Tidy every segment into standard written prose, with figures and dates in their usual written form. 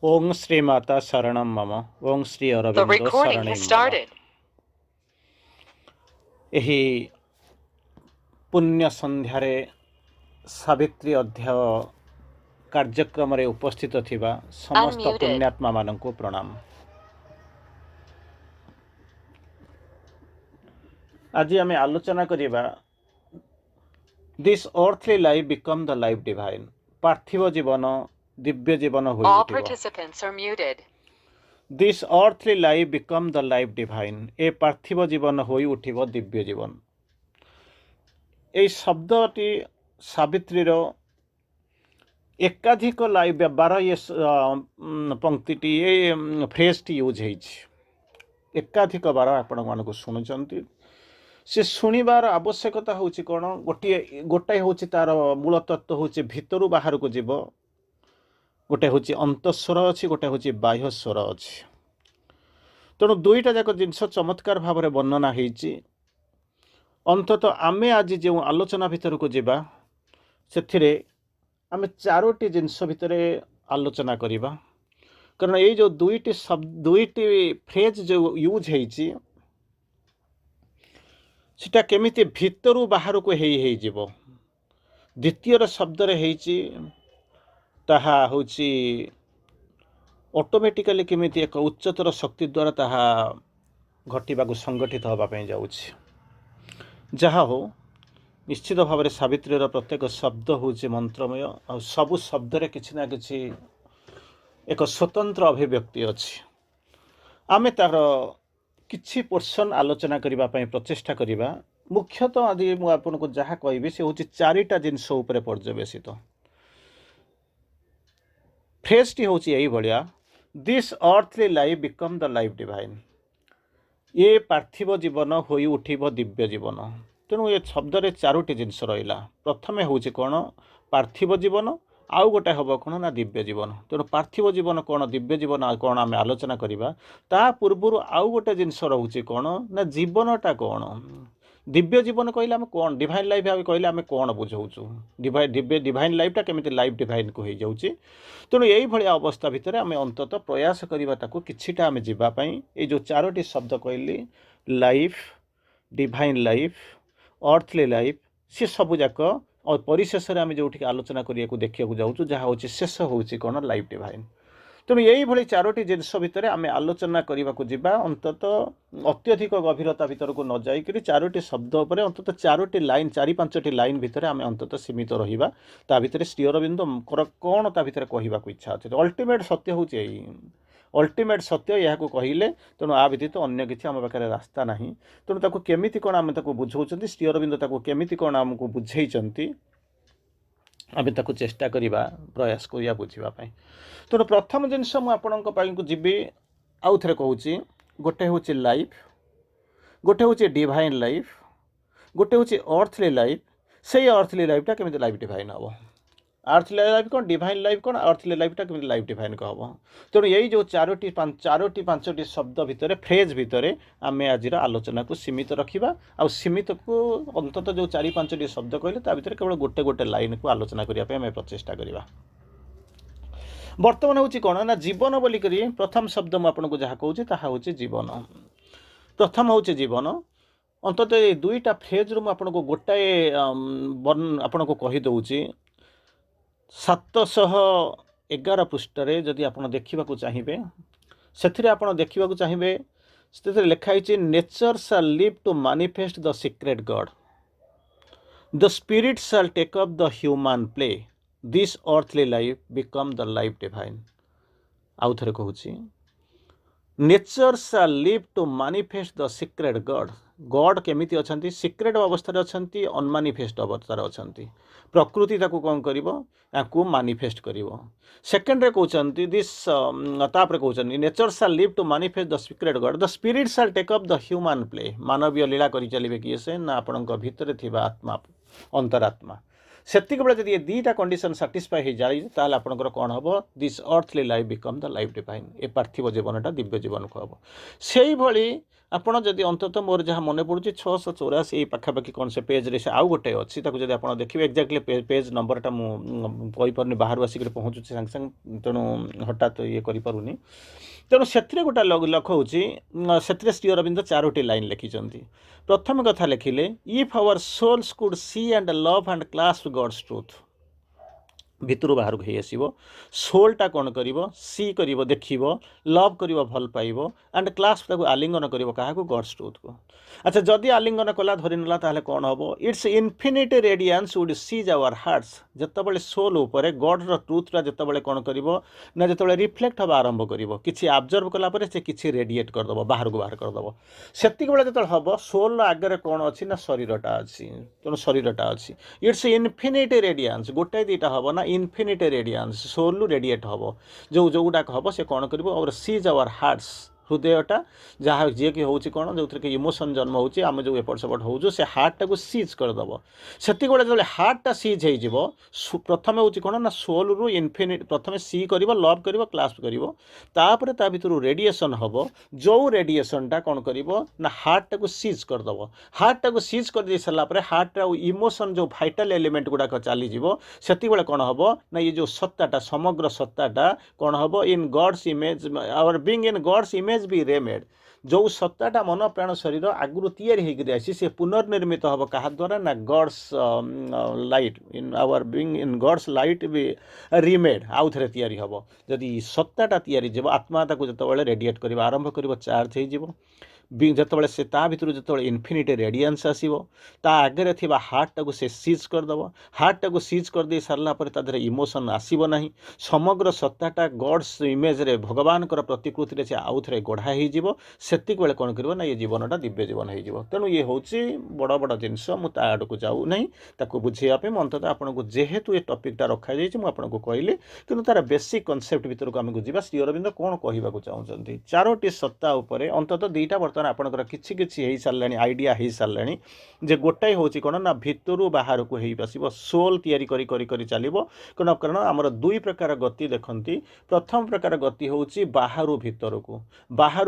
ओं श्री माता शरणं मम। ओं Shri The Aurobindo recording शरणं has मम। started. ଏହି पुण्य संध्यारे सावित्री अध्याय कार्यक्रम रे उपस्थित थिबा समस्त Unmuted. पुण्यात्मा माननकु प्रणाम। आज आमे आलोचना करिबा this earthly life become the life divine. पार्थिव जीवन दिव्य जीवन होई All उठिबो। participants are muted. This earthly life become the life divine. ए पार्थिव जीवन होई उठिबो दिव्य जीवन। ए शब्दटी सावित्रीर एकाधिक लाइव व्यवहार ये पंक्तिटी ये फ्रेजटी यूज होती एकाधिक बार आपण मानक शुणुंट से शुणवार आवश्यकता हूँ कौन गोटे गोटाए हूँ तार मूल तत्व हूँ भितर बाहर को जीव गोटे हूँ अंतस्वर अच्छी गोटे हूँ बाह्य स्वर अच्छी तेणु दुईटा जाक जिनस चमत्कार भाव में वर्णना होती अंतत आमे आज जो आलोचना भितर को जीवा से आमे चारोटी जिनस भितर आलोचना करिबा कारण ये जो दुईटी शब्द दुईटी फ्रेज जो यूज होती सेटा केमिति भितरु बाहर को हेई जीवो द्वितीय शब्द रे हेची ताहा होची ऑटोमेटिकली केमिति एक उच्चतर शक्ति द्वारा ताहा घटिबा को संगठित होबा पई जाउछि जहा हो निश्चित भाव में सावित्रीर प्रत्येक शब्द हूँ मंत्रमय आ सबु शब्द रे किछि ना किछि एक स्वतंत्र अभिव्यक्ति अच्छी आमे तार किछि पोर्शन आलोचना करबा पई प्रचेष्टा करिबा मुख्यतः आदि मु आपनको जहा कहबी से होछि चारिटा जिनस उपरे पर्यवेसित फ्रेजटी होछि एई भलिया this earthly life become the life divine. ये पार्थिव जीवन होई उठिबो दिव्य जीवन। तेणु ये शब्द रे चारोटी जिनस रहा प्रथमे हूँ कौन पार्थिव जीवन आउ गोटे हम कौन ना दिव्य जीवन। तेणु पार्थिव जीवन कौन दिव्य जीवन कौन आम आलोचना करवा ता पूर्व आउ गोटे जिनस रोचे कौन ना जीवनटा कौन दिव्य जीवन कहले आम कौन डिवाइन लाइफ कहले आम कौन बुझाऊँ दिव्य डिवाइन लाइफटा केमिति लाइफ डिवाइन को हो जाऊँगी। तेणु यही भाया अवस्था भितर आम अंततः प्रयास करवा ताकू किछिटा आम जीवाई ये जो चारोटी शब्द कहली life divine life earthly life सी सब जाक और परिशेष आम जो आलोचना करने देखा जाऊँ जहाँ हूँ शेष हूँ कौन लाइफ डिवाइन। तेणु यही भाई चारोटी जिनस भितर आम आलोचना करने को जीवा अंततः अत्यधिक गभीरता भीतर को न जाइकरी चारोटी शब्द उपर अंततः चारोटी लाइन चारि पांचटी लाइन भितर आम अंततः सीमित रहिबा ता भितर श्री अरविंद कौन ता भितर कहवा इच्छा अच्छे अल्टीमेट सत्य हूँ अल्टीमेट सत्य यह कहले तेणु आ व्यतीत अन्य किसी आम पाखे रास्ता ना तेणु ताको केमिति कौन आम बुझाऊँ श्री अरविंद ताको केमिति कौन आमको बुझेइचंती आम ताको चेष्टा करवा प्रयास करिया बुझापी। तेणु प्रथम जिनस मुझे जीवी आउ थे कहूँ गोटे हूँ लाइफ गोटे हूँ डिवाइन लाइफ गोटे हूँ अर्थली लाइफ से अर्थली लाइफटा केमिति लाइफ डिवाइन हम अर्थली लाइफ कौन डिवाइन लाइफ कौन अर्थली लाइफटा केमिति लाइफ डिवाइन हम। तेणु यही जो चारोटी पांचटी शब्द भितर फ्रेज भितर आम आज आलोचना को सीमित रखा आ सीमित को अंततः जो चारि पांचटी शब्द कहले ता भितर केवल गोटे गोटे लाइन को आलोचना करने आम प्रचेषा करवा। बर्तमान हूँ कौन ना जीवन बोलिक प्रथम शब्द मुझे जहाँ कहूँ ताहा हूँ जीवन। प्रथम हूँ जीवन अंततः दुईटा फ्रेज रु आपको गोटाए आपन को कहीदे 711 पृष्ठ जदि आप देखा चाहिए से आप देखा चाहिए से लिखाई nature shall live to manifest the secret God the spirit shall take up the human play this earthly life become the life divine. आउ थे कहूँ nature shall live to manifest the secret God God केमिति अछंती secret अवस्था अछंती अनमानिफेस्ट अवस्था अछंती प्रकृति ताकू कौन करिवो याकू मैनिफेस्ट करिवो। सेकेंड रे कहउछंती दिस तापर कहउछंती nature shall live to manifest the secret God the spirit shall take up the human play मानवीय लीला करि चलिबे किए से ना आपनक भितरे थिबा आत्मा अंतरात्मा सेतिक बेले जदि ये दुईटा कंडीशन साटिस्फाई हो जाए ताहले आपनकर कौन हम this earthly life become the life divine ए पार्थिव जीवनटा दिव्य जीवन को हम से भली ଆପଣ ଯଦି ଅନ୍ତତଃ ମୋର ଯାହା ମନେ ପଡ଼ୁଛି 684 ଏଇ ପାଖାପାଖି କ'ଣ ସେ ପେଜ୍ରେ ସେ ଆଉ ଗୋଟେ ଅଛି ତାକୁ ଯଦି ଆପଣ ଦେଖିବେ ଏକ୍ଜାକ୍ଟଲି ପେଜ୍ ନମ୍ବରଟା ମୁଁ କହିପାରୁନି ବାହାରୁ ଆସିକରି ପହଞ୍ଚୁଛି ସାଙ୍ଗେ ସାଙ୍ଗେ ତେଣୁ ହଠାତ୍ ଇଏ କରିପାରୁନି ତେଣୁ ସେଥିରେ ଗୋଟେ ଲେଖଉଛି ସେଥିରେ ଶ୍ରୀ ଅରବିନ୍ଦ 4ଟି ଲାଇନ୍ ଲେଖିଛନ୍ତି ପ୍ରଥମ କଥା ଲେଖିଲେ if our souls could see and love and clasp God's truth भितर बाहर को आसो सोलटा कौन कर सी कर देख लव कर भल पाइब एंड क्लास ताको आलिंगन कर क्या गॉड्स ट्रूथ को अच्छा जदि आलिंगन कला धरीनेला ताहले कौन हम its infinite radiance would seize our hearts जितेबाला सोल उपर गॉड्र ट्रूथटा जितेबाला कौन कर ना जो रिफ्लेक्ट हवा आरंभ कर कि आब्जर्व कलापर से किसी रेडिएट करदेव बाहर को बाहर करदेव से जो हम सोल आगे कौन अच्छी ना शरीरटा अच्छी तेणु शरीरटा अच्छी इट्स इनफिनिट रेडियंस गोटाए दुईटा हम ना इनफिनिट रेडियंस सोल रेडिएट हम जो गुड़ाक हम से कौन कर और सीज आवर हार्ट्स हृदयटा जहाँ जी कि हूँ कौन जो थे कि इमोशन जन्म होची आम जो एपट सेपट हो से हार्टा को सीज करदेव से जो हार्टा सीज हो प्रथम हूँ कौन ना सोल रु इनफिनिट प्रथम सी कर लव कर क्लास्प कर ता भर रेडिएसन हम जो रेडिएसनटा कौन कर ना हार्टा को सीज करदेव हार्टा को सीज कर सारापर हार्ट इमोशन जो भाइटाल एलिमेंट गुड़ाक चलीज से कौन हम ना ये जो सत्ताटा समग्र सत्ताटा कौन हम in God's image our being in God's image भी रेमेड जो सत्ताटा मन प्राण शरीर आगुरी तैयारी आसी से पुनर्निर्मित हम क्या द्वारा ना God's light in our being in God's light भी रिमेड आउ थे तैयारी हम जदि सत्ताटा तैयारी जीव आत्मा ताको जतबेले रेडिएट कर आरंभ कर चार्ज हो जितेबाला से भर जो इनफिनिट रेडियंस आसो ता आगे थी हार्टा को से सीज करदेव हार्टा को सीज करदे सारापर तादर इमोशन आसब ना समग्र सत्ताटा गॉड्स इमेज रे भगवान प्रतिकृति से आउ थे गढ़ा होती बेले कौन कर ना ये जीवनटा दिव्य जीवन हो तेणु ये हूँ बड़ बड़ जिनस मुझे आड़ को जाऊ ना ताको बुझापी अंततः आपको जेहेतु ये टपिकटा रखाई मुझे कहली कि तार बेसिक कनसेप्ट भर को आम को जा श्री अरविंद कौन कहवाक चाहते 4टी सत्ता उपर अंततः 2टा बर्तमान आपंकर किसी किसी हो सारे आइडिया हो सारे जे गोटाए हूँ कौन ना भितर बाहर को हो सोल तैयारी करी चलो कौन कारण आमर दुई प्रकार गति देखती प्रथम प्रकार गति हूँ बाहर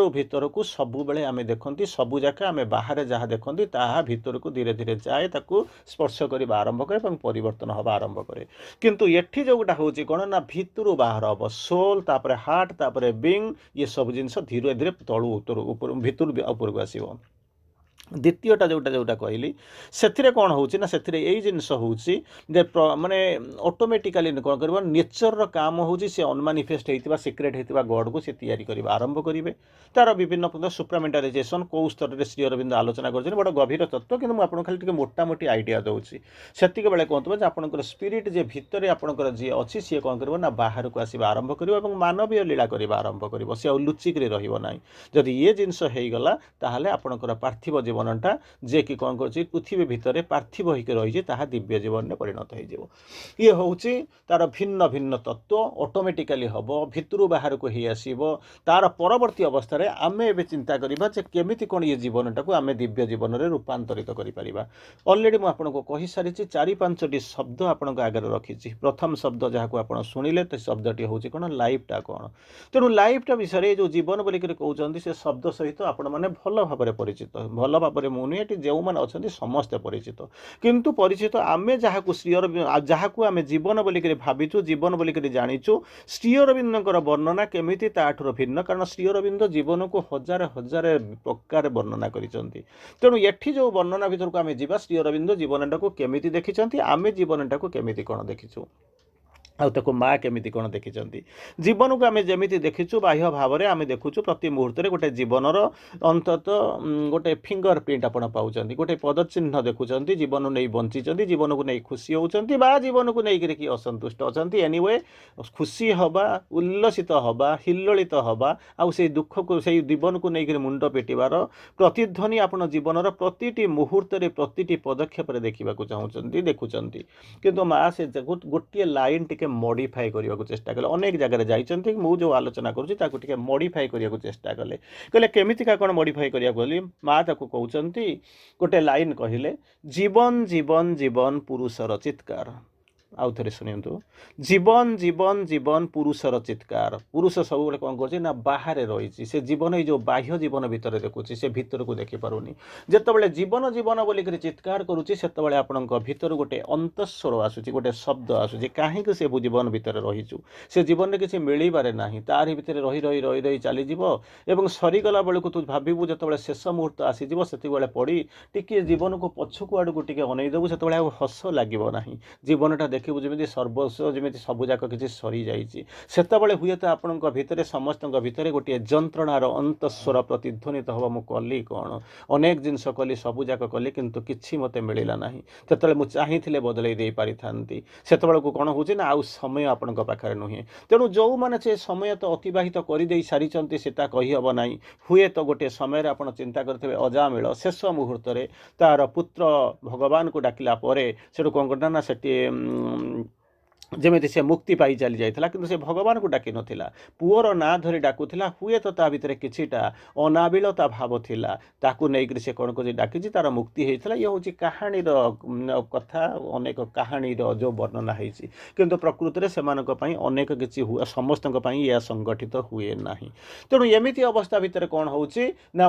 भीतर को सबु बेले आम देखती सबू जाक आम बाहर जहाँ देखती ताहा भीतर को धीरे धीरे जाए ताकू स्पर्श करने आरंभ करे परिवर्तन हवा आरंभ करे किंतु एठी जोटा हूँ कौन ना भितर बाहर हम सोल तापर हार्ट तापर बीइंग ये सब जिनस धीरे धीरे तलू उतर भितर उपरको आसो द्वितीयटा जोटा कहली से कौन हो जिनस हूँ माने ऑटोमेटिकली कौन कर नेचर काम हूँ से अनमानिफेस्ट होता सिक्रेट होता गॉड को सी तैयारी कर आरंभ करेंगे तार विभिन्न सुप्रामेंटालाइजेशन कौ स्तर में श्री अरविंद आलोचना कर बड़ा गभीर तत्व कि मुझे खाली मोटामोटी आइडिया दूसरी से बेले कहते आपंकर स्पिरिट जे भितर आपंकर जी अच्छी सी कौन कर बाहर को आसवा आरंभ कर मानवीय लीला करवा आरंभ कर सी लुचिक रही जदि ये जिनस होगला ताहले आपंकर पार्थिव जीवनटा जे कि कौन कर पृथ्वी भितर पार्थिव होकर रही दिव्य जीवन में परिणत हो ये हूँ तार भिन्न भिन्न तत्व ऑटोमेटिकली हम भितर बाहर को ही आसो तार परवर्ती अवस्था आम ए चिंता करवा केमी कौन ये जीवनटा को आम दिव्य जीवन में रूपांतरित कर अलरेडी मुझे कही सारी 4-5टी शब्द आपण आगे रखी प्रथम शब्द जहाँ को आप शुणिले तो शब्दटी हूँ कौन लाइफटा कौन तेणु लाइफटा विषय जो जीवन बोलिक कहते से शब्द सहित आपण मैंने भल भाव परिचित भल भाव मुझे जो मैंने अच्छा समस्ते परिचित किंतु परिचित आम जहाँ को श्री अरविंद जहाँ को आम जीवन बोलिक भाविचु जीवन बोलिक जाचु श्री अरविंदर वर्णना केमी ताठर भिन्न कारण श्री अरविंद जीवन को हजार हजार प्रकार वर्णना करिसेंती तेणु एठी जो वर्णना भीतर को आम जीवा श्री अरविंद जीवनटा को केमी देखिंट आम जीवनटा को केमी कौन देखीचु आउ माँ केमी कौन देखी जीवन को आम जमी देखीचु बाह्य भाव में आम देखुचु प्रति मुहूर्त गोटे जीवनर अंतत गोटे फिंगर प्रिंट आप पाँच गोटे पदचिन्ह देखुं जीवन नहीं बंची जीवन को नहीं खुशी होती जीवन को लेकर कि असंतुष्ट अच्छा एनीवे खुशी हवा उल्लसित हवा हिल्लोलित हवा आउ से दुख को से जीवन को लेकर मुंड पिटार प्रतिध्वनि आपण जीवनर प्रति मुहूर्त प्रति पदक्षेप देखा चाहते देखुं किंतु माँ से गोटे लाइन टी मॉडिफाई करने को चेष्टा कले अनेक जगह जाइए मुझे जो आलोचना करुँचे मॉडिफाई करने को चेष्टा कले कहले केमितिका कौन मॉडिफाई करिया गली माँ ताको कहउचंती गोटे लाइन कहले जीवन जीवन जीवन पुरुषर चित्कार आउ थे शुणु जीवन जीवन जीवन पुरुषर चित्कार पुरुष सब कौन कर बाहर रही से जीवन ये जो बाह्य जीवन भितर देखुची से भितर को देखिपारूनी जिते जीवन जीवन बोलिक चित्कार करुच्ची से आपण भितर गोटे अंतस्वर आसूची गोटे शब्द आसूची कहीं से जीवन भितर रहीचु से जीवन में किसी मिलबारे ना तार भितर रही रही रही रही चलीज एवं सरीगला बेलू तू भावु जो शेष मुहूर्त आसीज से पड़ी टी जीवन को पछक आड़क टी अनईदेबू से हस लगे ना जीवनटा देखू जमी सर्वस्व जमी सबुजाक किसी सरी जाते हुए तो आपण भितर समस्त भितर गोटे जंत्रणार अंतस्वर प्रतिध्वनित हम मु कली कौन अनेक जिनस कली सबुजाक कली किंतु किसी मत मिलला ना जो मुझे चाहिए बदल दे पारि से कौन हो आउ समय आपण पाखे नुहे तेणु जो मैंने से समय तो अतिबाहित कर सारी सेटा कहीहब ना हुए तो गोटे समय आप चिंता करेंगे अजामिल शेष मुहूर्त तार पुत्र भगवान को डाकिला से कौन करना से जमी से मुक्ति पाई चली जाता कि से भगवान को डाक नाला पुअर ना धरी डाकुला हुए तो ता भीतर किछिटा अनाबिलता भाव थिला ताकू नहीं से कौन कर डाकी तार मुक्ति होता ये हूँ कहानी कथा अनेक कहानी जो वर्णना होती किंतु प्रकृति में से अनेक किसी समस्त यह संगठित हुए ना तेणु एमती अवस्था भितर कौन हो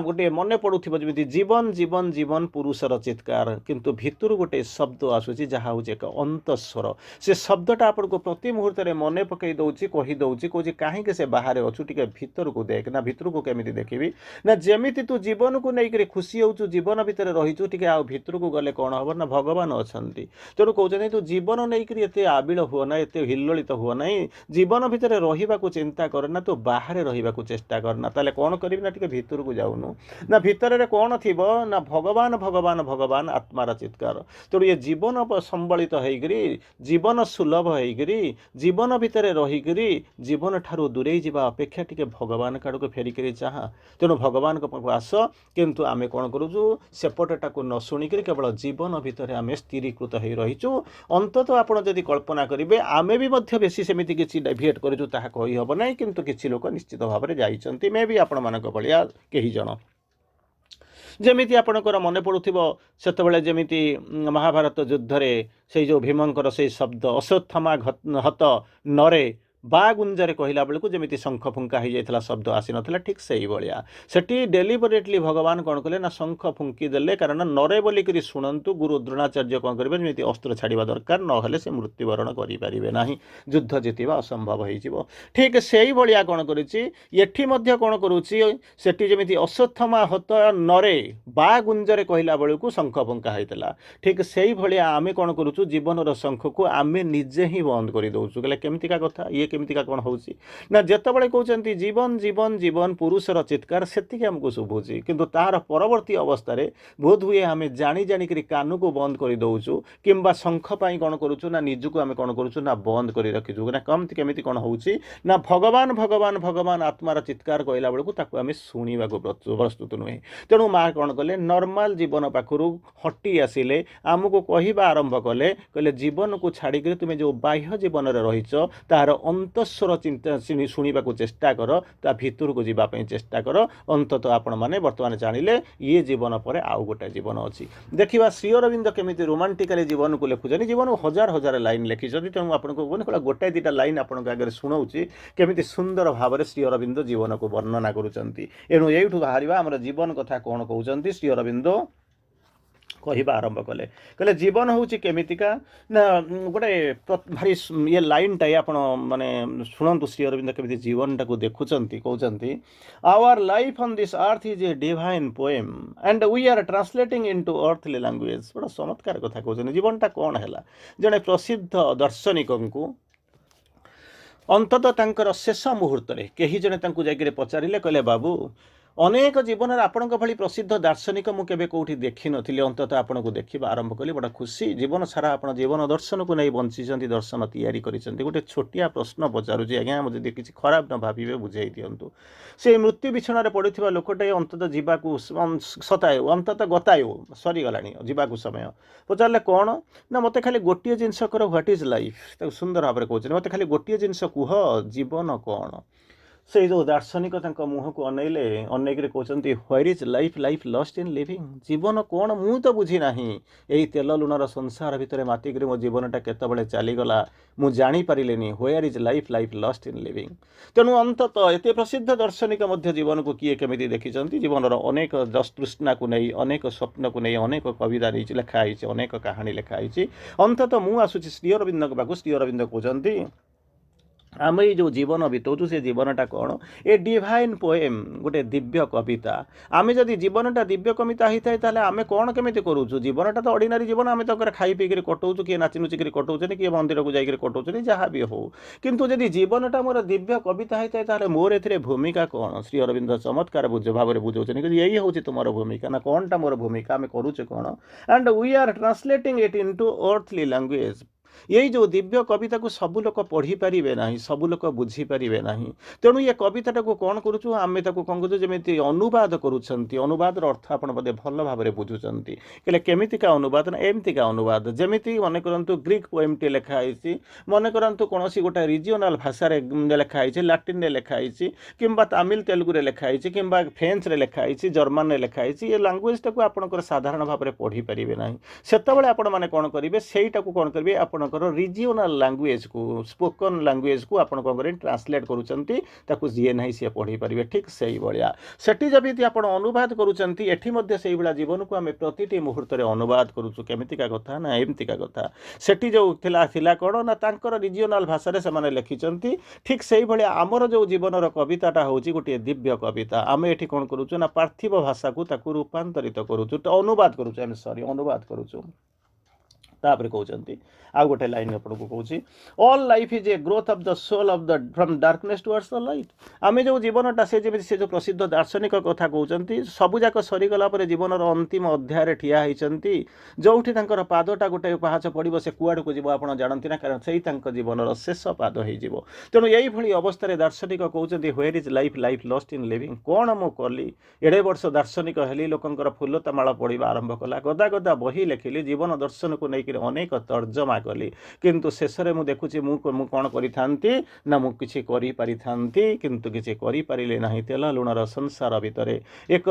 गोटे मन पड़ुव जमी जीवन जीवन जीवन पुरुषर चित्कार किंतु भितर गोटे शब्द आसूसी जहाँ हूँ एक अंतस्वर से शब्दटा आपन को प्रति मुहूर्त में मन पकई दौची कहीदे कौन कहीं से बाहर अच्छु टे भितर को देख ना भितर को केमी देखी ना जमी तू जीवन को लेकर खुशी होचु जीवन भितर रहीचु टे आ भितर को गले कौन हम ना भगवान अच्छा तेणु कहते तू जीवन नहीं एत आबिल हुआ ना एत हिल्लोलित हुआ ना जीवन भितर रहा चिंता करना तू बाहर रहा चेष्टा करना ताले कौन करी ना टे भितर को जाऊनु ना भितर कौन थी ना भगवान भगवान भगवान आत्मार चित्कार तेणु ये जीवन संबलित होकर जीवन सुलभ जीवन भितर रहीकरी जीवन ठारू दूरे जावा अपेक्षा टिके भगवान काड़क फेरिक चाह तेणु भगवान पाख आस किंतु आमे कौन करूँ सेपटा को न शुणिक केवल जीवन भितर आम स्थिरीकृत हो रहीचु अंततः आप जदि कल्पना करेंगे आमे भी बेसी सेमती किसी डेविएट करूँ ताहा कहीहब ना किंतु किसी लोक निश्चित भाव में जाइछन्ति मे भी आपण मानक भलिया केही जण जमीती आपणकर मन पड़ुथिबो सेतबेले जमीती महाभारत युद्ध रे से जो भीमंकर से शब्द अश्वत्थामा हत नरे बा गुंजरे कहला बेलू जमी शंख फुंका हो जाता शब्द आसी नाला ठीक से ही भाया सेठी डेलीबरेटली भगवान कौन कले ना शंख फुंकी देले कारण नरे बोलिक शुणु गुरु द्रोणाचार्य कौन करेंगे जमी अस्त्र छाड़ा दरकार ना से मृत्युवरण करेंगे ना युद्ध जीतवा असंभव हो ठीक से ही भाया कौन करी कौन करुँची जमी अश्वत्थामा हत नरे बा गुंजरे कहला बेलू शंख फुंका होता ठीक से ही भाया आम कौन करुँ जीवन शंख को आम निजे ही बंद कर दौचु कहले केमतिका कथा ये केमितिका कौन हो जितेबाला कहते जीवन जीवन जीवन पुरुषर चित्कार से आमको शुभुची किंतु तार परवर्ती अवस्था बोध हुए आम जानी जानिक कान को बंद कर दौचु कि शंख पाई कौन करुँ ना निजक आम कौन करुँ ना बंद कर रखीचु ना कमती केमी कौन हो ना भगवान भगवान भगवान आत्मार चित्कार कहला बेलू आम शुणा प्रस्तुत नुहे तेणु माँ कौन कले नॉर्मल जीवन पाखु हटी आसिले आमको कहवा आरंभ कले कहले जीवन को छाड़िक तुम्हें जो बाह्य जीवन में रहीच तार अंतस्वर चिंता शुणा चेष्टा कर ता भितर को जावाई चेष्टा कर अंततः आपण मैंने बर्तमान जानिले ये जीवन पर आउ गोटे जीवन अच्छी देखा श्री अरविंद केमी रोमांटिकाली जीवन को लिखुन जीवन हजार हजार लाइन लिखिं तेणु आपको कहने गोटाए दुटा लाइन आपको आगे शुणाऊँगी केमी सुंदर भाव में श्री अरविंद जीवन को वर्णना करूँ एठू बाहर आम जीवन कथा कौन कहते श्री अरविंद कहवा आरंभ कले कहले जीवन हूँ केमितिका ना गोटे भारी ये लाइन टाइम आप माने शुणु श्री अरविंद केमी जीवन टाक देखुं कहते our life on this earth is a divine poem and we are translating into earthly language बड़ा चमत्कार कथा कहते जीवनटा कौन है जड़े प्रसिद्ध दार्शनिक को अंततः तांकर शेष मुहूर्त कहीं जड़े जाकर पचारे कहले बाबू अनेक जीवन आपण भली प्रसिद्ध दार्शनिक मुझे कौटी देखी नी अंततः आपन को देखा आरंभ कली बड़ा खुशी जीवन सारा आप जीवन दर्शन को नहीं बंची दर्शन तैयारी गोटे छोटिया प्रश्न पचारुची आज्ञा मुझे किसी खराब न भावे बुझे दिंतु से मृत्यु बिछण पड़ता लोकटे अंततः जावाक सताए अंततः गताए सरीगला जावाक समय पचारे कौन ना मत खाली गोटे जिनस कर ह्वाट इज लाइफ सुंदर भाव में कहते मत खाली गोटे जिनस कह जीवन कौन ସେଇ ଯେଉଁ ଦାର୍ଶନିକ ତାଙ୍କ ମୁହଁକୁ ଅନେଇଲେ, ଅନେଇକରି କହୁଛନ୍ତି where is life, life lost in living. ଜୀବନ କ'ଣ ମୁଁ ତ ବୁଝି ନାହିଁ। ଏଇ ତେଲ ଲୁଣର ସଂସାର ଭିତରେ ମାତିକରି ମୋ ଜୀବନଟା କେତେବେଳେ ଚାଲିଗଲା ମୁଁ ଜାଣିପାରିଲିନି। Where is life, life lost in living. ତେଣୁ ଅନ୍ତତଃ ଏତେ ପ୍ରସିଦ୍ଧ ଦାର୍ଶନିକ ମଧ୍ୟ ଜୀବନକୁ କିଏ କେମିତି ଦେଖିଛନ୍ତି, ଜୀବନର ଅନେକ ତୃଷ୍ଣାକୁ ନେଇ, ଅନେକ ସ୍ୱପ୍ନକୁ ନେଇ ଅନେକ କବିତା ନେଇଛି, ଲେଖା ହେଇଛି, ଅନେକ କାହାଣୀ ଲେଖା ହେଇଛି। ଅନ୍ତତଃ ମୁଁ ଆସୁଛି ଶ୍ରୀ ଅରବିନ୍ଦଙ୍କ ପାଖକୁ। ଶ୍ରୀ ଅରବିନ୍ଦ କହୁଛନ୍ତି ଆମେ ଏଇ ଯେଉଁ ଜୀବନ ବିତାଉଛୁ ସେ ଜୀବନଟା କ'ଣ? ଏ ଡିଭାଇନ୍ ପୋଏମ୍, ଗୋଟେ ଦିବ୍ୟ କବିତା। ଆମେ ଯଦି ଜୀବନଟା ଦିବ୍ୟ କବିତା ହେଇଥାଏ ତାହେଲେ ଆମେ କ'ଣ କେମିତି କରୁଛୁ? ଜୀବନଟା ତ ଅର୍ଡ଼ିନାରୀ ଜୀବନ, ଆମେ ତାଙ୍କର ଖାଇ ପିଇକରି କଟଉଛୁ, କିଏ ନାଚି ନୁଚିକରି କଟଉଛନ୍ତି, କିଏ ମନ୍ଦିରକୁ ଯାଇକରି କଟଉଛନ୍ତି, ଯାହା ବି ହଉ। କିନ୍ତୁ ଯଦି ଜୀବନଟା ମୋର ଦିବ୍ୟ କବିତା ହେଇଥାଏ ତାହେଲେ ମୋର ଏଥିରେ ଭୂମିକା କ'ଣ? ଶ୍ରୀ ଅରବିନ୍ଦ ଚମତ୍କାର ଭାବରେ ବୁଝାଉଛନ୍ତି କିନ୍ତୁ ଏଇ ହେଉଛି ତୁମର ଭୂମିକା। ନା କ'ଣଟା ମୋର ଭୂମିକା, ଆମେ କରୁଛେ କ'ଣ? And we are translating it into earthly language. ଏଇ ଯେଉଁ ଦିବ୍ୟ କବିତାକୁ ସବୁ ଲୋକ ପଢ଼ିପାରିବେ ନାହିଁ, ସବୁ ଲୋକ ବୁଝିପାରିବେ ନାହିଁ। ତେଣୁ ଏ କବିତାଟାକୁ କ'ଣ କରୁଛୁ ଆମେ, ତାକୁ କ'ଣ କରୁଛୁ ଯେମିତି ଅନୁବାଦ କରୁଛନ୍ତି। ଅନୁବାଦର ଅର୍ଥ ଆପଣ ବୋଧେ ଭଲ ଭାବରେ ବୁଝୁଛନ୍ତି। ହେଲେ କେମିତିକା ଅନୁବାଦ? ନା ଏମିତିକା ଅନୁବାଦ ଯେମିତି ମନେ କରନ୍ତୁ ଗ୍ରୀକ୍ ପୋଏମ୍ଟି ଲେଖା ହେଇଛି, ମନେ କରନ୍ତୁ କୌଣସି ଗୋଟେ ରିଜିଓନାଲ୍ ଭାଷାରେ ଲେଖା ହେଇଛି, ଲାଟିନ୍ରେ ଲେଖା ହେଇଛି, କିମ୍ବା ତାମିଲ ତେଲୁଗୁରେ ଲେଖା ହେଇଛି, କିମ୍ବା ଫ୍ରେଞ୍ଚରେ ଲେଖା ହେଇଛି, ଜର୍ମାନରେ ଲେଖା ହେଇଛି। ଏ ଲାଙ୍ଗୁଏଜଟାକୁ ଆପଣଙ୍କର ସାଧାରଣ ଭାବରେ ପଢ଼ିପାରିବେ ନାହିଁ। ସେତେବେଳେ ଆପଣମାନେ କ'ଣ କରିବେ? ସେଇଟାକୁ କ'ଣ କରିବେ? ଆପଣଙ୍କର ରିଜିଓନାଲ୍ ଲାଙ୍ଗୁଏଜକୁ, ସ୍ପୋକନ୍ ଲାଙ୍ଗୁଏଜକୁ ଆପଣ କ'ଣ କରିବେ? ଟ୍ରାନ୍ସଲେଟ୍ କରୁଛନ୍ତି। ତାକୁ ଯିଏ ନାହିଁ ସିଏ ପଢ଼ିପାରିବେ। ଠିକ୍ ସେଇଭଳିଆ ସେଠି ଯେମିତି ଆପଣ ଅନୁବାଦ କରୁଛନ୍ତି, ଏଠି ମଧ୍ୟ ସେଇଭଳିଆ ଜୀବନକୁ ଆମେ ପ୍ରତିଟି ମୁହୂର୍ତ୍ତରେ ଅନୁବାଦ କରୁଛୁ। କେମିତିକା କଥା? ନା ଏମିତିକା କଥା। ସେଠି ଯେଉଁ ଥିଲା କ'ଣ? ନା ତାଙ୍କର ରିଜିଓନାଲ୍ ଭାଷାରେ ସେମାନେ ଲେଖିଛନ୍ତି। ଠିକ୍ ସେଇଭଳିଆ ଆମର ଯେଉଁ ଜୀବନର କବିତାଟା ହେଉଛି ଗୋଟିଏ ଦିବ୍ୟ କବିତା। ଆମେ ଏଠି କ'ଣ କରୁଛୁ? ନା ପାର୍ଥିବ ଭାଷାକୁ ତାକୁ ରୂପାନ୍ତରିତ କରୁଛୁ, ଅନୁବାଦ କରୁଛୁ, ଅନୁବାଦ କରୁଛୁ। ତାପରେ କହୁଛନ୍ତି ଆଉ ଗୋଟେ ଲାଇନ୍ ଆପଣଙ୍କୁ କହୁଛି, all life is a growth of the soul of the from darkness towards the light. ଆମେ ଯେଉଁ ଜୀବନଟା, ସେ ଯେମିତି ସେ ଯେଉଁ ପ୍ରସିଦ୍ଧ ଦାର୍ଶନିକ କଥା କହୁଛନ୍ତି, ସବୁଯାକ ସରିଗଲା ପରେ ଜୀବନର ଅନ୍ତିମ ଅଧ୍ୟାୟରେ ଠିଆ ହେଇଛନ୍ତି। ଯେଉଁଠି ତାଙ୍କର ପାଦଟା ଗୋଟେ ପାହାଚ ପଡ଼ିବ, ସେ କୁଆଡ଼କୁ ଯିବ ଆପଣ ଜାଣନ୍ତି ନା, କାରଣ ସେଇ ତାଙ୍କ ଜୀବନର ଶେଷ ପାଦ ହେଇଯିବ। ତେଣୁ ଏଇଭଳି ଅବସ୍ଥାରେ ଦାର୍ଶନିକ କହୁଛନ୍ତି where is life, life lost in living. କ'ଣ ମୁଁ କଲି? ଏଡ଼େ ବର୍ଷ ଦାର୍ଶନିକ ହେଲି, ଲୋକଙ୍କର ଫୁଲତମାଳ ପଡ଼ିବା ଆରମ୍ଭ କଲା, ଗଦା ଗଦା ବହି ଲେଖିଲି, ଜୀବନ ଦର୍ଶନକୁ ନେଇକି ଅନେକ ତର୍ଜମା କଲି, କିନ୍ତୁ ଶେଷରେ ମୁଁ ଦେଖୁଛି ମୁଁ କ'ଣ କରିଥାନ୍ତି? ନା ମୁଁ କିଛି କରିପାରିଥାନ୍ତି, କିନ୍ତୁ କିଛି କରିପାରିଲି ନାହିଁ। ତେଲ ଲୁଣର ସଂସାର ଭିତରେ ଏକ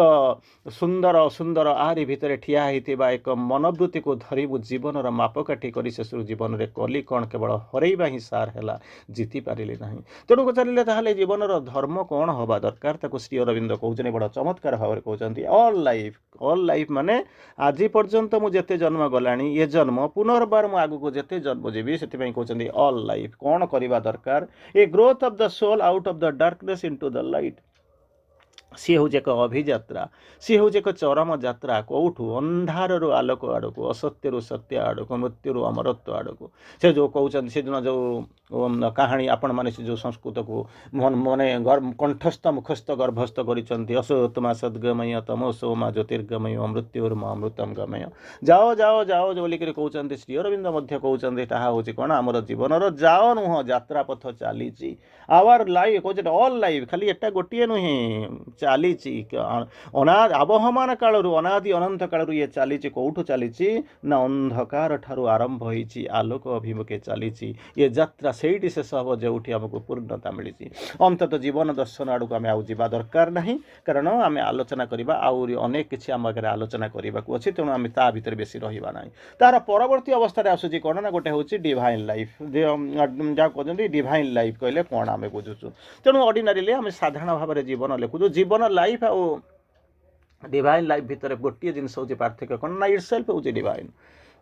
ସୁନ୍ଦର ସୁନ୍ଦର ଆରି ଭିତରେ ଠିଆ ହେଇଥିବା ଏକ ମନୋବୃତ୍ତିକୁ ଧରି ମୁଁ ଜୀବନର ମାପକାଠି କରି ଶେଷରୁ ଜୀବନରେ କଲି କ'ଣ? କେବଳ ହରେଇବା ହିଁ ସାର ହେଲା, ଜିତି ପାରିଲି ନାହିଁ। ତେଣୁ ପଚାରିଲେ ତାହେଲେ ଜୀବନର ଧର୍ମ କ'ଣ ହେବା ଦରକାର? ତାକୁ ଶ୍ରୀ ଅରବିନ୍ଦ କହୁଛନ୍ତି, ବଡ଼ ଚମତ୍କାର ଭାବରେ କହୁଛନ୍ତି, ଅଲ୍ ଲାଇଫ୍ ମାନେ ଆଜି ପର୍ଯ୍ୟନ୍ତ ମୁଁ ଯେତେ ଜନ୍ମ ଗଲାଣି, ଏ ଜନ୍ମ ପୁନର୍ବାର ମୁଁ ଆଗକୁ ଯେତେ ଜନ୍ମ ଯିବି, ସେଥିପାଇଁ କହୁଛନ୍ତି ଅଲ୍ ଲାଇଫ୍। କ'ଣ କରିବା ଦରକାର? A growth of the soul out of the darkness into the light. ସିଏ ହେଉଛି ଏକ ଅଭିଯାତ୍ରା, ସିଏ ହେଉଛି ଏକ ଚରମ ଯାତ୍ରା। କେଉଁଠୁ? ଅନ୍ଧାରରୁ ଆଲୋକ ଆଡ଼କୁ, ଅସତ୍ୟରୁ ସତ୍ୟ ଆଡ଼କୁ, ମୃତ୍ୟୁରୁ ଅମରତ୍ୱ ଆଡ଼କୁ। ସେ ଯେଉଁ କହୁଛନ୍ତି, ସେଦିନ ଯେଉଁ କାହାଣୀ ଆପଣମାନେ ସେ ଯେଉଁ ସଂସ୍କୃତକୁ ମାନେ କଣ୍ଠସ୍ଥ ମୁଖସ୍ଥ ଗର୍ଭସ୍ଥ କରିଛନ୍ତି, ଅସୋତମା ସଦ୍ଗମୟ ତମୋସୋମା ଜ୍ୟୋତିର୍ଗମୟ ମୃତ୍ୟୁର୍ମ ଅମୃତମ ଗମୟ। ଯାଅ ଯାଅ ଯାଅ ବୋଲିକରି କହୁଛନ୍ତି। ଶ୍ରୀ ଅରବିନ୍ଦ ମଧ୍ୟ କହୁଛନ୍ତି ତାହା ହେଉଛି କ'ଣ? ଆମର ଜୀବନର ଯାଅ ନୁହଁ, ଯାତ୍ରା ପଥ ଚାଲିଛି। ଆୱାର ଲାଇଫ୍ କହୁଛନ୍ତି ଅଲ୍ ଲାଇଫ୍, ଖାଲି ଏଟା ଗୋଟିଏ ନୁହେଁ, ଚାଲିଛି ଆବହମାନ କାଳରୁ, ଅନାଦି ଅନନ୍ତ କାଳରୁ ଇଏ ଚାଲିଛି। କେଉଁଠୁ ଚାଲିଛି? ନା ଅନ୍ଧକାର ଠାରୁ ଆରମ୍ଭ ହେଇଛି, ଆଲୋକ ଅଭିମୁଖେ ଚାଲିଛି। ଏ ଯାତ୍ରା ସେଇଠି ଶେଷ ହେବ ଯେଉଁଠି ଆମକୁ ପୂର୍ଣ୍ଣତା ମିଳିଛି। ଅନ୍ତତଃ ଜୀବନ ଦର୍ଶନ ଆଡ଼କୁ ଆମେ ଆଉ ଯିବା ଦରକାର ନାହିଁ, କାରଣ ଆମେ ଆଲୋଚନା କରିବା, ଆହୁରି ଅନେକ କିଛି ଆମ ଆଗରେ ଆଲୋଚନା କରିବାକୁ ଅଛି। ତେଣୁ ଆମେ ତା ଭିତରେ ବେଶୀ ରହିବା ନାହିଁ। ତାର ପରବର୍ତ୍ତୀ ଅବସ୍ଥାରେ ଆସୁଛି କ'ଣ? ନା ଗୋଟେ ହେଉଛି ଡିଭାଇନ୍ ଲାଇଫ୍। ଯାହା କହୁଛନ୍ତି ଡିଭାଇନ୍ ଲାଇଫ୍ କହିଲେ କ'ଣ ଆମେ ବୁଝୁଛୁ? ତେଣୁ ଅର୍ଡ଼ିନାରିଲି ଆମେ ସାଧାରଣ ଭାବରେ ଜୀବନ ଲେଖୁଛୁ। ଜୀବନ ଲାଇଫ୍ ଆଉ ଡିଭାଇନ୍ ଲାଇଫ୍ ଭିତରେ ଗୋଟିଏ ଜିନିଷ ହେଉଛି ପାର୍ଥକ୍ୟ କ'ଣ? ନା ଇଟ୍ ସେଲ୍ଫ ହେଉଛି ଡିଭାଇନ୍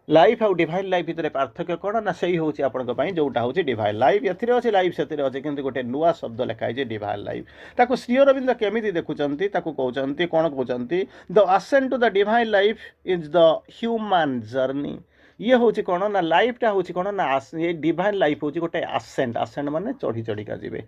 ଲାଇଫ୍। ଆଉ ଡିଭାଇନ୍ ଲାଇଫ୍ ଭିତରେ ପାର୍ଥକ୍ୟ କ'ଣ? ନା ସେଇ ହେଉଛି ଆପଣଙ୍କ ପାଇଁ ଯେଉଁଟା ହେଉଛି ଡିଭାଇନ୍ ଲାଇଫ୍। ଏଥିରେ ଅଛି, ଲାଇଫ୍ ସେଥିରେ ଅଛି, କିନ୍ତୁ ଗୋଟେ ନୂଆ ଶବ୍ଦ ଲେଖା ହେଇଛି ଡିଭାଇନ୍ ଲାଇଫ୍। ତାକୁ ଶ୍ରୀ ଅରବିନ୍ଦ କେମିତି ଦେଖୁଛନ୍ତି? ତାକୁ କହୁଛନ୍ତି କ'ଣ? କହୁଛନ୍ତି the ascent to the divine life is the human journey. ଇଏ ହେଉଛି କ'ଣ? ନା ଲାଇଫ୍ଟା ହେଉଛି କ'ଣ? ନା ଏ ଡିଭାଇନ୍ ଲାଇଫ୍ ହେଉଛି ଗୋଟେ ଆସେଣ୍ଟ। ଆସେଣ୍ଟ ମାନେ ଚଢ଼ି ଚଢ଼ିକା ଯିବେ।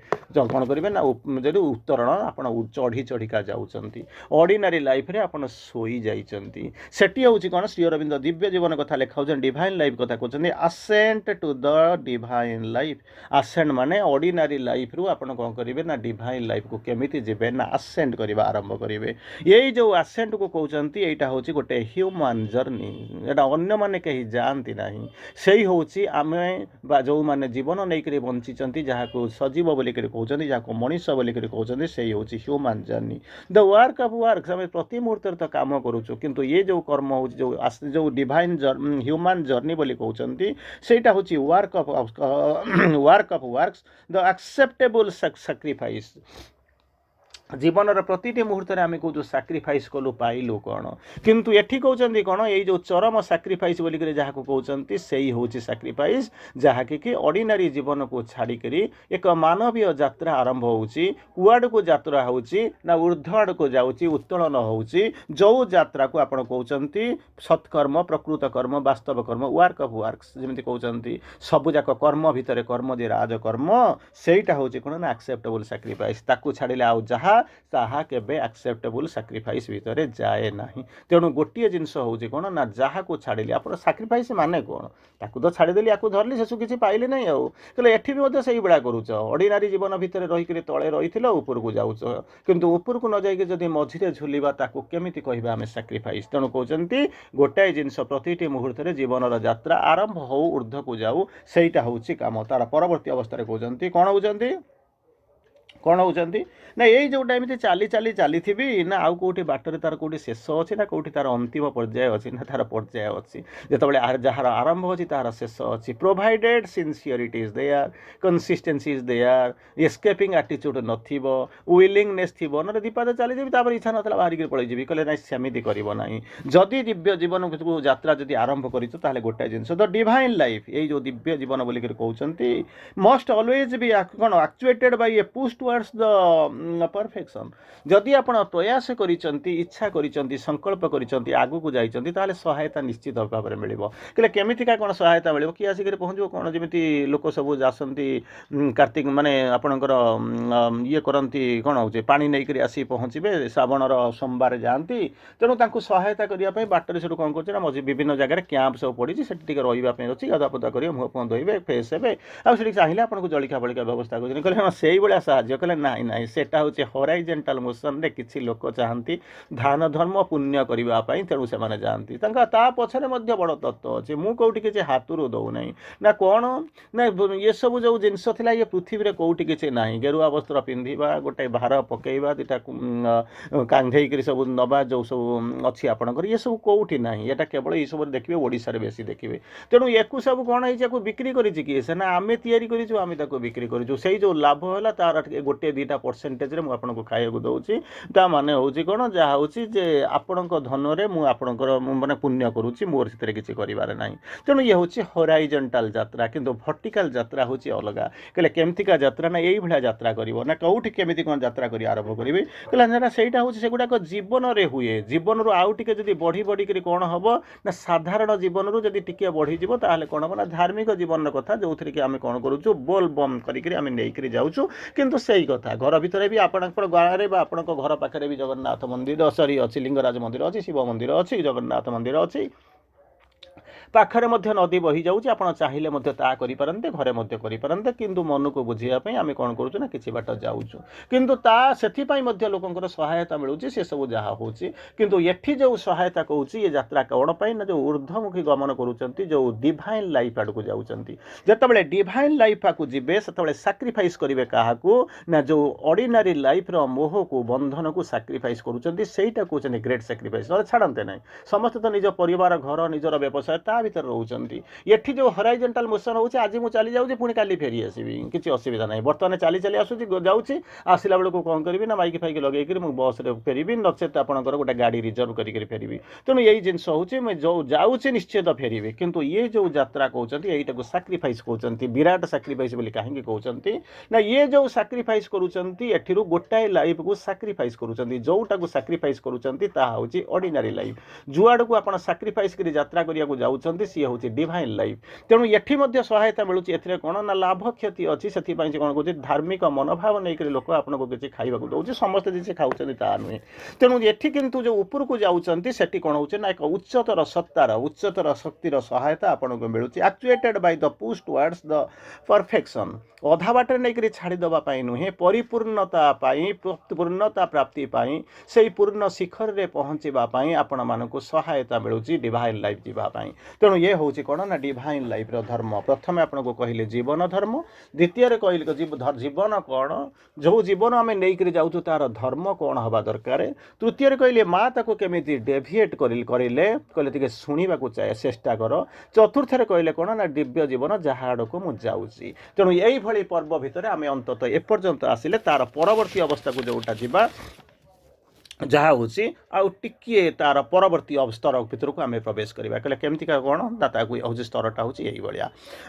କ'ଣ କରିବେ? ନା ଯଦି ଉତ୍ତରଣ, ଆପଣ ଚଢ଼ି ଚଢ଼ିକା ଯାଉଛନ୍ତି। ଅର୍ଡ଼ିନାରୀ ଲାଇଫ୍ରେ ଆପଣ ଶୋଇଯାଇଛନ୍ତି। ସେଠି ହେଉଛି କ'ଣ? ଶ୍ରୀ ଅରବିନ୍ଦ ଦିବ୍ୟ ଜୀବନ କଥା ଲେଖାଉଛନ୍ତି, ଡିଭାଇନ୍ ଲାଇଫ୍ କଥା କହୁଛନ୍ତି, ଆସେଣ୍ଟ ଟୁ ଦ ଡିଭାଇନ୍ ଲାଇଫ୍। ଆସେଣ୍ଟ ମାନେ ଅର୍ଡ଼ିନାରୀ ଲାଇଫ୍ରୁ ଆପଣ କ'ଣ କରିବେ? ନା ଡିଭାଇନ୍ ଲାଇଫ୍କୁ କେମିତି ଯିବେ? ନା ଆସେଣ୍ଟ କରିବା ଆରମ୍ଭ କରିବେ। ଏଇ ଯେଉଁ ଆସେଣ୍ଟକୁ କହୁଛନ୍ତି, ଏଇଟା ହେଉଛି ଗୋଟେ ହ୍ୟୁମାନ୍ ଜର୍ନି। ଏଇଟା ଅନ୍ୟମାନେ କେହି जाती ना से हूँ आम जो मैंने जीवन नहीं बंची जहाँ को सजीव बोलिक कहते जहाँ मनीष बोलिक कहते से हूँ human journey the work of work आम प्रति मुहूर्त तो काम करुचु किंतु ये जो कर्म हो जो डिवाइन ह्यूमन जर्नी बोली कहते सेटा हूँ work of works the acceptable sacrifice जीवन प्रति मुहूर्त आम कौन साक्रिफाइस कलु पाइलु कौन किंतु एठी कहते कौन ये जो चरम साक्रिफाइस बोलिक जहाँ को कहते से हूँ साक्रिफाइस जहाँकि कि ऑर्डिनरी जीवन को छाड़िक एक मानवीय यात्रा आरंभ होड़ को यात्रा होना ऊर्ध्व आड़ को जाऊँगी उत्तोलन हो जो यात्रा को आप कहते सत्कर्म प्रकृत कर्म वास्तव कर्म वर्क ऑफ वर्क्स जमी कहते सबुजाक कर्म भितर कर्म जे राजकर्म सेटा हूँ कौन ना एक्सेप्टेबल साक्रिफाइस ताकू छाड़िले आउ जहाँ ताहा केबे एक्सेप्टेबल साक्रिफाइस भितर जाए नहीं तेणु गोटे जिनस हूँ कौन ना जहाँ को छाड़िले आप साक्रिफाइस माने कौन ताकू तो छाड़देली या धरली शेष किसी पाइले नहीं आउ कहले एठी भी से भाया करुच ऑर्डिनरी जीवन भितर रहीकि तले रही ऊपर को जाऊच किंतु ऊपर को न जाइए जदि मझिरे झुलिबा ताकू केमिति कहबा आमे साक्रिफाइस तेणु कहते गोटाए जिनस प्रति मुहूर्त जीवन यात्रा आरंभ हो ऊर्ध्व को जाऊ सेटा हूँ काम तार परवर्ती अवस्था कहते कौन होती ना यही जोटा एमती चली चली चली थी ना आउ कौटी बाटर तार कौटी शेष अच्छी ना कौटी तार अंतिम पर्याय अच्छी ना तार पर्याय अच्छी जो जार आरंभ अच्छी तार शेष अच्छी provided sincerity is there consistency is there escaping attitude नथिबो विलिंगनेस थी ना दीपाद चली जाबी इच्छा ना बाहरिक पलैजी कहले ना सेमती करना जदि दिव्य जीवन को यात्रा जदि आरंभ कर गोटाए जिनस द डिवाइन लाइफ ये जो दिव्य जीवन बोलिक कहते मस्ट ऑलवेज बी कौन actuated by a push towards the perfection जदि आप प्रयास करिसंती इच्छा करिसंती संकल्प करिसंती आगु को जाइसंती ताले सहायता निश्चित भाव में मिलिबो कहले केमितिका कोन सहायता मिलिबो कि आसिक पहुँचो कोन जेमिति लोक सब जासंती कार्तिक माने आपणकर ये करंती कोन होचे पानी नै करी आसी पहुँचबे श्रावणर सोमवार जाती तेणु तांको सहायता करिया पई बाटर सेठु कोन करछ ना मझी विभिन्न जगह कैंप सब पड़ी सेठी टिके रहिबा पई अछि गाधा पदा करियो मुह पन धोइबे फेस हेबे आ सेठी चाहिए आपनको जलिखा बलिका व्यवस्था करछन कहले हां सेही बळा साहाय्य कहले नाई नाई सेटा होचे हॉराइजॉन्टल मोशन रे किछि लोक चाहंती दान धर्म पुण्य करिबा पई तेणु से माने जानती तंका ता पछरे मध्य बड़ तत्व अछि मु कोउठी किछि हातुरु दउ नै ना कोन ना ये सब जो जिंस थिला ये पृथ्वी रे कोउठी किछि नाही गेरुआ वस्त्र पिंधिबा गोटे भार पकेइबा दिटा कांधेई करी सब नबा जो सब अछि आपनकर ये सब कोउठी नाही एटा केवल ई सब देखिबे ओडिसा रे बेसी देखिबे तेणु एकु सब कोन है जाको बिक्री करिछि कि से ना आमे तयारी करिछु आमे ताको बिक्री करिछु सेही जो लाभ होला तार गोटे दुईटा परसेंटेज रे मु आपनको खाइବାକୁ दउछि ता माने होउछि कोन जहा होउछि जे आपनको धन रे मु आपनकर माने पुण्य करूछि मोर सितरे किछि करिवार नाही तेणु ये होउछि हॉराइजॉन्टल यात्रा किंतु वर्टिकल यात्रा होउछि अलगा कहले केमतिका यात्रा ना एई भला यात्रा करिवो ना कौठी केमिति कोन यात्रा करी आरंभ करिवे कहले ना सेटा होउछि सेगुडा को जीवन रे हुए जीवन रो आउ टिके जदी बढ़ी बढ़ी करी कोन हबो ना साधारण जीवन रो जदी टिके बढ़ी जिवो ताले कोन हबो ना धार्मिक जीवन रो कथा जोथि के आमे कोन करूछु बोल बम करी करी आमे नेई करी जाउछु किंतु सेही कथा घर भितर भी आपणकर गाँव में आपणक घर पाखे भी जगन्नाथ मंदिर सरी अच्छी लिंगराज मंदिर अच्छी शिव मंदिर अच्छी जगन्नाथ मंदिर अच्छी पाखरे मध्य नदी बही जाऊँ आप चाहिए ता करें घरे करें किंतु मन को बुझापी आम कौन करूँ ना कि बाट जाऊँ किंतु ता से लोकंर सहायता मिलूँ से सब जहाँ हो किंतु एठी जो सहायता कहूँ ये यात्रा कौन पाई ना जो ऊर्ध्वमुखी गमन करुँच जो डिवाइन लाइफ आड़ को जाऊँच जिते डिवाइन लाइफ आकु जीवे से साक्रिफाइस करेंगे क्या ना जो ऑर्डिनरी लाइफ मोह को बंधन को साक्रिफाइस करूँचा कहते ग्रेट साक्रिफाइस ना छाड़ते ना समस्त तो निज परिवार घर निजर व्यवसाय भितर रोचंती एठी जो हॉराइजॉन्टल मोशन होउचे आज मु चली जाउचे पुणी काली फेरी आसीबी किछि असुविधा नाही बर्तमान चली चली आसुची जाउची आसिला बेले को कोन करबी ना माइक फाइक लगेई करी मु बस रे फेरीबी नचेत आपनकर गोटे गाड़ी रिजर्व करी करी फेरीबी तेणु यही जिनस होउचे मैं जो जाउचे निश्चित फेरीबी किंतु ये जो यात्रा कहउचंती एटा को सैक्रिफाइस कहउचंती विराट सैक्रिफाइस बोली काहेकि कहउचंती ना ये जो सैक्रिफाइस करूचंती एठिरु गोटाए लाइफ को सैक्रिफाइस करूचंती जोटा को सैक्रिफाइस करूचंती ता होउची ऑर्डिनरी लाइफ जुआड को आपण सैक्रिफाइस करी यात्रा करिया को जाउचंती सी हूँ डिवाइन लाइफ तेणु एठी मध्य सहायता मिलूँ ए कौन ना लाभ क्षति अच्छी से कौन कह धार्मिक मनोभाव नहीं लोक आपको किसी खाइबा दौर समस्ते जिसे खाऊँ ता नुहे तेणु एठी किंतु जो ऊपर को जाऊँच से कौन हो ना एक उच्चतर सत्तार उच्चतर शक्तिर सहायता आपको मिलूँ actuated by the push towards the perfection अधा बाटर नहीं छाड़देवाई नुहे परिपूर्णता पूर्णता प्राप्ति से पूर्ण शिखर में पहुँचापी आपण मानक सहायता मिलूँ डिवाइन लाइफ जीवाई ତେଣୁ ଇଏ ହେଉଛି କ'ଣ ନା ଡିଭାଇନ୍ ଲାଇଫ୍ର ଧର୍ମ। ପ୍ରଥମେ ଆପଣଙ୍କୁ କହିଲେ ଜୀବନ ଧର୍ମ, ଦ୍ୱିତୀୟରେ କହିଲେ ଜୀବନ କ'ଣ, ଯେଉଁ ଜୀବନ ଆମେ ନେଇକରି ଯାଉଛୁ ତା'ର ଧର୍ମ କ'ଣ ହେବା ଦରକାର, ତୃତୀୟରେ କହିଲେ ମା ତାକୁ କେମିତି ଡେଭିଏଟ୍ କରିଲେ କହିଲେ ଟିକେ ଶୁଣିବାକୁ ଚେଷ୍ଟା କର, ଚତୁର୍ଥରେ କହିଲେ କ'ଣ ନା ଦିବ୍ୟ ଜୀବନ ଯାହା ଆଡ଼କୁ ମୁଁ ଯାଉଛି। ତେଣୁ ଏଇଭଳି ପର୍ବ ଭିତରେ ଆମେ ଅନ୍ତତଃ ଏପର୍ଯ୍ୟନ୍ତ ଆସିଲେ ତାର ପରବର୍ତ୍ତୀ ଅବସ୍ଥାକୁ ଯେଉଁଟା ଯିବା ଯାହା ହେଉଛି ଆଉ ଟିକିଏ ତାର ପରବର୍ତ୍ତୀ ସ୍ତର ଭିତରକୁ ଆମେ ପ୍ରବେଶ କରିବା। କହିଲେ କେମିତିକା କ'ଣ ନା ତାକୁ ହେଉଛି ସ୍ତରଟା ହେଉଛି ଏଇଭଳିଆ।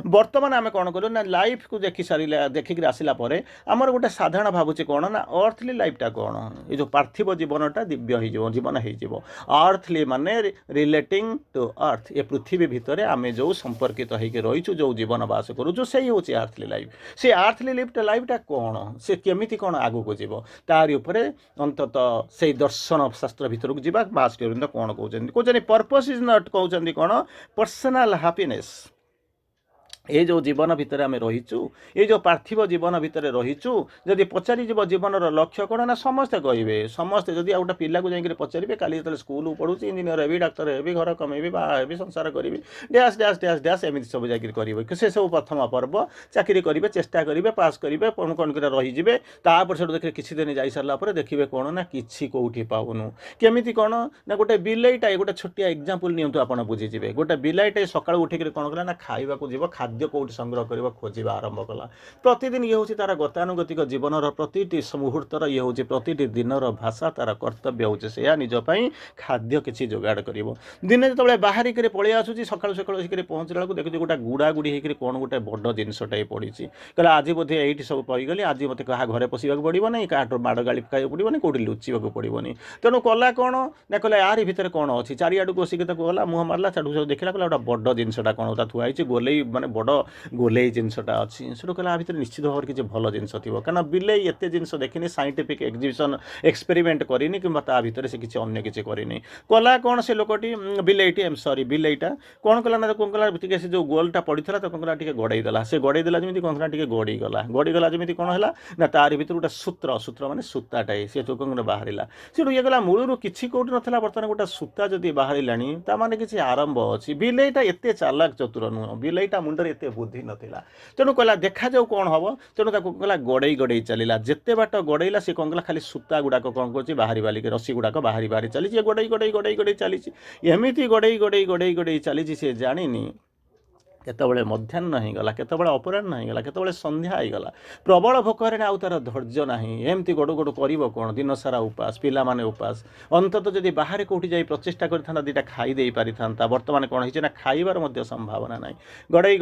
ବର୍ତ୍ତମାନ ଆମେ କ'ଣ କଲୁ ନା ଲାଇଫ୍କୁ ଦେଖିକିରି ଆସିଲା ପରେ ଆମର ଗୋଟେ ସାଧାରଣ ଭାବୁଛି କ'ଣ ନା ଅର୍ଥଲି ଲାଇଫ୍ଟା କ'ଣ, ଏ ଯେଉଁ ପାର୍ଥିବ ଜୀବନଟା ଦିବ୍ୟ ହେଇଯିବ, ଜୀବନ ହେଇଯିବ। ଅର୍ଥଲି ମାନେ ରିଲେଟିଂ ଟୁ ଅର୍ଥ, ଏ ପୃଥିବୀ ଭିତରେ ଆମେ ଯେଉଁ ସମ୍ପର୍କିତ ହେଇକି ରହିଛୁ, ଯେଉଁ ଜୀବନ ବାସ କରୁଛୁ, ସେଇ ହେଉଛି ଆର୍ଥଲି ଲାଇଫ୍। ସେ ଆର୍ଥଲି ଲାଇଫ୍ଟା କ'ଣ, ସେ କେମିତି କ'ଣ ଆଗକୁ ଯିବ, ତାରି ଉପରେ ଅନ୍ତତଃ ସେଇ ଦର୍ଶନ ଶାସ୍ତ୍ର ଭିତରକୁ ଯିବା। ମାଷ୍ଟର ଅରବିନ୍ଦ କ'ଣ କହୁଛନ୍ତି ପର୍ପସ୍ ଇଜ୍ ନଟ୍, କହୁଛନ୍ତି କ'ଣ ପର୍ସନାଲ୍ ହାପିନେସ୍। এই ଯେଉଁ ଜୀବନ ଭିତରେ ଆମେ ରହିଛୁ, ଏଇ ଯେଉଁ ପାର୍ଥିବ ଜୀବନ ଭିତରେ ରହିଛୁ, ଯଦି ପଚାରିଯିବ ଜୀବନର ଲକ୍ଷ୍ୟ କ'ଣ ନା ସମସ୍ତେ କହିବେ, ସମସ୍ତେ ଯଦି ଆଉ ଗୋଟେ ପିଲାକୁ ଯାଇକରି ପଚାରିବେ କାଲି ଯେତେବେଳେ ସ୍କୁଲକୁ ପଢ଼ୁଛି ଇଞ୍ଜିନିୟର ହେବି, ଡାକ୍ତର ହେବି, ଘର କମେଇବି, ବାହା ହେବି, ସଂସାର କରିବି, ଡ୍ୟାସ୍ ଡ୍ୟାସ୍ ଡ୍ୟାସ୍ ଡ୍ୟାସ୍ ଏମିତି ସବୁ ଯାଇକରି କରିବେ। ସେସବୁ ପ୍ରଥମ ପର୍ବ, ଚାକିରି କରିବେ, ଚେଷ୍ଟା କରିବେ, ପାସ୍ କରିବେ, କ'ଣ କରି ରହିଯିବେ। ତାପରେ ସେଠୁ ଦେଖିବେ କିଛି ଦିନ ଯାଇସାରିଲା ପରେ ଦେଖିବେ କ'ଣ ନା କିଛି କେଉଁଠି ପାଉନୁ। କେମିତି କ'ଣ ନା ଗୋଟେ ବିଲେଇଟାଏ, ଗୋଟେ ଛୋଟିଆ ଏକ୍ଜାମ୍ପଲ୍ ନିଅନ୍ତୁ ଆପଣ ବୁଝିଯିବେ। ଗୋଟେ ବିଲେଇଟାଏ ସକାଳୁ ଉଠିକରି କ'ଣ କଲା ନା ଖାଇବାକୁ ଯିବ, ଖାଦ୍ୟ କେଉଁଠି ସଂଗ୍ରହ କରିବା ଖୋଜିବା ଆରମ୍ଭ କଲା। ପ୍ରତିଦିନ ଇଏ ହେଉଛି ତାର ଗତାନୁଗତିକ ଜୀବନର ପ୍ରତିଟି ମୁହୂର୍ତ୍ତର ଇଏ ହେଉଛି ପ୍ରତିଟି ଦିନର ଭାଷା, ତାର କର୍ତ୍ତବ୍ୟ ହେଉଛି ସେୟା ନିଜ ପାଇଁ ଖାଦ୍ୟ କିଛି ଯୋଗାଡ଼ କରିବ। ଦିନେ ଯେତେବେଳେ ବାହାରିକରି ପଳେଇ ଆସୁଛି, ସକାଳୁ ସକାଳୁ ଆସିକରି ପହଞ୍ଚିଲା ବେଳକୁ ଦେଖୁଛି ଗୋଟେ ଗୁଡ଼ାଗୁଡ଼ି ହେଇକରି କ'ଣ ଗୋଟେ ବଡ଼ ଜିନିଷଟାଏ ପଡ଼ିଛି। କହିଲା ଆଜି ବୋଧେ ଏଇଠି ସବୁ ପଡ଼ିଗଲି, ଆଜି ମୋତେ କାହା ଘରେ ପଶିବାକୁ ପଡ଼ିବ ନାହିଁ, କାହାଠୁ ମାଡ଼ ଗାଳି ଖାଇବାକୁ ପଡ଼ିବନି, କେଉଁଠି ଲୁଚିବାକୁ ପଡ଼ିବନି। ତେଣୁ କଲା କ'ଣ ନା କହିଲା ଆରି ଭିତରେ କ'ଣ ଅଛି, ଚାରିଆଡ଼କୁ ବସିକି ତାକୁ ଗଲା, ମୁହଁ ମାରିଲା, ସେଠୁ ସବୁ ଦେଖିଲା, କହିଲା ଗୋଟେ ବଡ଼ ଜିନିଷଟା କ'ଣ ତା ଥୁଆ ହେଇଛି, ଗୋଲେଇ ମାନେ ବଡ଼ ଗୋଲେଇ ଜିନିଷଟା ଅଛି। ସେଠୁ କହିଲା ଆ ଭିତରେ ନିଶ୍ଚିତ ଭାବରେ କିଛି ଭଲ ଜିନିଷ ଥିବ, କାରଣ ବିଲେଇ ଏତେ ଜିନିଷ ଦେଖିନି, ସାଇଣ୍ଟିଫିକ୍ ଏକ୍ଜିବିସନ୍ ଏକ୍ସପେରିମେଣ୍ଟ କରିନି, କିମ୍ବା ତା ଭିତରେ ସେ କିଛି ଅନ୍ୟ କିଛି କରିନି। କଲା କ'ଣ ସେ ଲୋକଟି ବିଲେଇଟା କ'ଣ କଲା ନା କ'ଣ କଲା ଟିକେ ସେ ଯେଉଁ ଗୋଲଟା ପଡ଼ିଥିଲା ତାକୁ କ'ଣ କଲା ଟିକେ ଗଡ଼େଇ ଦେଲା। ସେ ଗଡ଼େଇ ଦେଲା ଯେମିତି କ'ଣ କଲା ଟିକେ ଗଡ଼ିଗଲା ଯେମିତି କ'ଣ ହେଲା ନା ତାରି ଭିତରୁ ଗୋଟେ ସୂତ୍ର ମାନେ ସୂତାଟାଏ ସେ ଚୋକରେ ବାହାରିଲା। ସେଠୁ ଇଏ ଗଲା ମୂଳରୁ କିଛି କେଉଁଠି ନଥିଲା, ବର୍ତ୍ତମାନ ଗୋଟେ ସୂତା ଯଦି ବାହାରିଲାଣି ତା ମାନେ କିଛି ଆରମ୍ଭ ଅଛି। ବିଲେଇଟା ଏତେ ଚାଲାକ ଚତୁର ନୁହଁ, ବିଲେଇଟା ମୁଣ୍ଡରେ ଏତେ ବୁଦ୍ଧି ନଥିଲା। ତେଣୁ କହିଲା ଦେଖାଯାଉ କ'ଣ ହେବ। ତେଣୁ ତାକୁ କହିଲା ଗଡ଼େଇ ଚାଲିଲା। ଯେତେ ବାଟ ଗଡ଼େଇଲା ସେ କ'ଣ କଲା ଖାଲି ସୂତା ଗୁଡ଼ାକ କ'ଣ କରୁଛି ବାହାରିକି, ରସି ଗୁଡ଼ାକ ବାହାରି ଚାଲିଛି। ଏ ଗଡ଼େଇ ଚାଲିଛି। ଏମିତି ଗଡ଼େଇ ଚାଲିଛି, ସେ ଜାଣିନି କେତେବେଳେ ମଧ୍ୟାହ୍ନ ହେଇଗଲା, କେତେବେଳେ ଅପରାହ୍ନ ହେଇଗଲା, କେତେବେଳେ ସନ୍ଧ୍ୟା ହେଇଗଲା। ପ୍ରବଳ ଭୋକରେ ଆଉ ତାର ଧୈର୍ଯ୍ୟ ନାହିଁ। ଏମିତି ଗଡ଼ୁ କରିବ କ'ଣ, ଦିନସାରା ଉପାସ, ପିଲାମାନେ ଉପାସ। ଅନ୍ତତଃ ଯଦି ବାହାରେ କେଉଁଠି ଯାଇ ପ୍ରଚେଷ୍ଟା କରିଥାନ୍ତା ଦୁଇଟା ଖାଇ ଦେଇ ପାରିଥାନ୍ତା। ବର୍ତ୍ତମାନ କ'ଣ ହେଇଛି ନା ଖାଇବାର ମଧ୍ୟ ସମ୍ଭାବନା ନାହିଁ। ଗଡ଼େଇ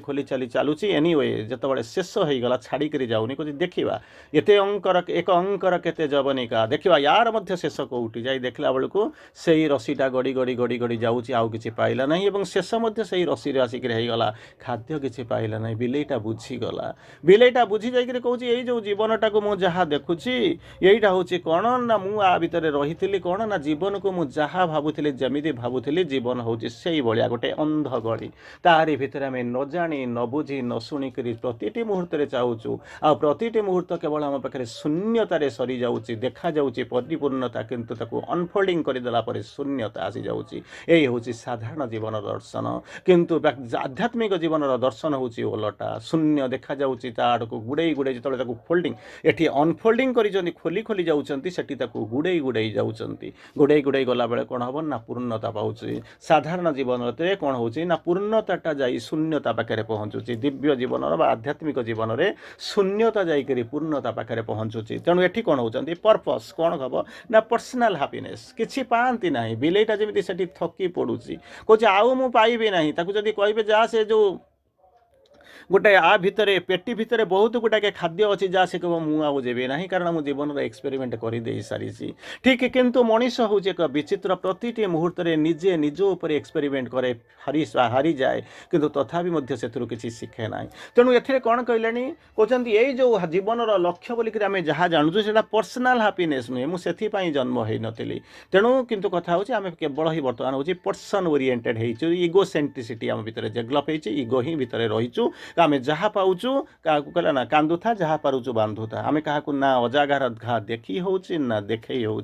ଖୋଲି ଚାଲୁଛି। ଏନିୱେ ଯେତେବେଳେ ଶେଷ ହେଇଗଲା ଛାଡ଼ିକରି ଯାଉନି, କହୁଛି ଦେଖିବା ଏକ ଅଙ୍କର କେତେ ଯବନିକା, ଦେଖିବା ୟାର ମଧ୍ୟ ଶେଷ କେଉଁଠି। ଯାଇ ଦେଖିଲା ବେଳକୁ ସେଇ ରସିଟା ଗଡ଼ି ଯାଉଛି, ଆଉ କିଛି ପାଇଲା ନାହିଁ। ଏବଂ ଶେଷ ମଧ୍ୟ ସେଇ ରସିରେ ଆସିକରି ହେଇଗଲା, ଖାଦ୍ୟ କିଛି ପାଇଲା ନାହିଁ। ବିଲେଇଟା ବୁଝିଗଲା। ବିଲେଇଟା ବୁଝି ଯାଇକରି କହୁଛି ଏଇ ଯେଉଁ ଜୀବନଟାକୁ ମୁଁ ଯାହା ଦେଖୁଛି ଏଇଟା ହେଉଛି କ'ଣ ନା ମୁଁ ଆ ଭିତରେ ରହିଥିଲି କ'ଣ ନା ଜୀବନକୁ ମୁଁ ଯାହା ଭାବୁଥିଲି, ଯେମିତି ଭାବୁଥିଲି ଜୀବନ ହେଉଛି ସେଇଭଳିଆ ଗୋଟେ ଅନ୍ଧ ଗଳି। ତାରି ଭିତରେ ଆମେ ନ ଜାଣି, ନ ବୁଝି, ନ ଶୁଣିକରି ପ୍ରତିଟି ମୁହୂର୍ତ୍ତରେ ଚାହୁଁଛୁ, ଆଉ ପ୍ରତିଟି ମୁହୂର୍ତ୍ତ କେବଳ ଆମ ପାଖରେ ଶୂନ୍ୟତାରେ ସରିଯାଉଛି। ଦେଖାଯାଉଛି ପରିପୂର୍ଣ୍ଣତା, କିନ୍ତୁ ତାକୁ ଅନଫୋଲ୍ଡିଂ କରିଦେଲା ପରେ ଶୂନ୍ୟତା ଆସିଯାଉଛି। ଏଇ ହେଉଛି ସାଧାରଣ ଜୀବନ ଦର୍ଶନ। କିନ୍ତୁ ଆଧ୍ୟାତ୍ମିକ ଜୀବନର ଦର୍ଶନ ହେଉଛି ଓଲଟା। ଶୂନ୍ୟ ଦେଖାଯାଉଛି, ତା ଆଡ଼କୁ ଗୁଡ଼େଇ ଯେତେବେଳେ ତାକୁ ଫୋଲ୍ଡିଂ, ଏଠି ଅନଫୋଲ୍ଡିଂ କରିଛନ୍ତି, ଖୋଲି ଯାଉଛନ୍ତି, ସେଠି ତାକୁ ଗୁଡ଼େଇ ଯାଉଛନ୍ତି। ଗୁଡ଼େଇ ଗଲାବେଳେ କ'ଣ ହେବ ନା ପୂର୍ଣ୍ଣତା ପାଉଛି। ସାଧାରଣ ଜୀବନରେ କ'ଣ ହେଉଛି ନା ପୂର୍ଣ୍ଣତାଟା ଯାଇ ଶୂନ୍ୟତା ପାଖରେ ପହଞ୍ଚୁଛି। ଦିବ୍ୟ ଜୀବନର ବା ଆଧ୍ୟାତ୍ମିକ ଜୀବନରେ ଶୂନ୍ୟତା ଯାଇକରି ପୂର୍ଣ୍ଣତା ପାଖରେ ପହଞ୍ଚୁଛି। ତେଣୁ ଏଠି କ'ଣ ହେଉଛନ୍ତି ପର୍ପସ୍ କ'ଣ ହେବ ନା ପର୍ସନାଲ୍ ହାପିନେସ୍। କିଛି ପାଆନ୍ତି ନାହିଁ। ବିଲେଇଟା ଯେମିତି ସେଠି ଥକି ପଡ଼ୁଛି, କହୁଛି ଆଉ ମୁଁ ପାଇବି ନାହିଁ। ତାକୁ ଯଦି କହିବେ ଯାହା ସେ ଯେଉଁ ଗୋଟେ ଭିତରେ ପେଟି ଭିତରେ ବହୁତ ଗୁଡ଼ାକେ ଖାଦ୍ୟ ଅଛି, ଯାହା ସେ କହିବ ମୁଁ ଆଉ ଯିବି ନାହିଁ, କାରଣ ମୁଁ ଜୀବନର ଏକ୍ସପେରିମେଣ୍ଟ କରିଦେଇ ସାରିଛି। ଠିକ୍ କିନ୍ତୁ ମଣିଷ ହେଉଛି ଏକ ବିଚିତ୍ର। ପ୍ରତିଟି ମୁହୂର୍ତ୍ତରେ ନିଜେ ନିଜ ଉପରେ ଏକ୍ସପେରିମେଣ୍ଟ କରେ, ହାରିଯାଏ, କିନ୍ତୁ ତଥାପି ମଧ୍ୟ ସେଥିରୁ କିଛି ଶିଖେ ନାହିଁ। ତେଣୁ ଏଥିରେ କ'ଣ କହିଲେଣି, କହୁଛନ୍ତି ଏଇ ଯେଉଁ ଜୀବନର ଲକ୍ଷ୍ୟ ବୋଲିକରି ଆମେ ଯାହା ଜାଣୁଛୁ ସେଇଟା ପର୍ସନାଲ୍ ହାପିନେସ୍ ନୁହେଁ। ମୁଁ ସେଥିପାଇଁ ଜନ୍ମ ହେଇନଥିଲି। ତେଣୁ କିନ୍ତୁ କଥା ହେଉଛି ଆମେ କେବଳ ହିଁ ବର୍ତ୍ତମାନ ହେଉଛି ପର୍ସନ୍ ଓରିଏଣ୍ଟେଡ୍ ହେଇଛୁ। ଇଗୋ ସେଣ୍ଟ୍ରିସିଟି ଆମ ଭିତରେ ଡେଭଲପ୍ ହେଇଛି। ଇଗୋ ହିଁ ଭିତରେ ରହିଛୁ। आम जहाँ पाऊँ क्या कहला ना कांदुथा जहाँ पारुचु बांधुथा आम क्या ना अजागार घा देखी हो ना देखई हो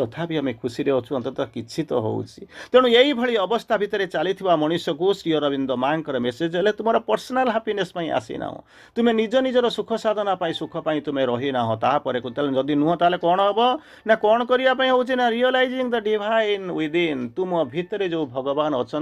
तथापि आम खुशी अच्छु अंततः किसी तो हो तेणु यही अवस्था भितर चली मनीष को श्री अरविंद माँ मेसेज है तुम पर्सनाल हापिनेस आसीना तुम्हें निज निजर सुख साधना सुख तुम्हें रही ना तापर जदि नुह ताले कौन हम ना कौन करने हूँ ना रियलाइजिंग द डिवाइन विदिन तुम भितर जो भगवान अच्छा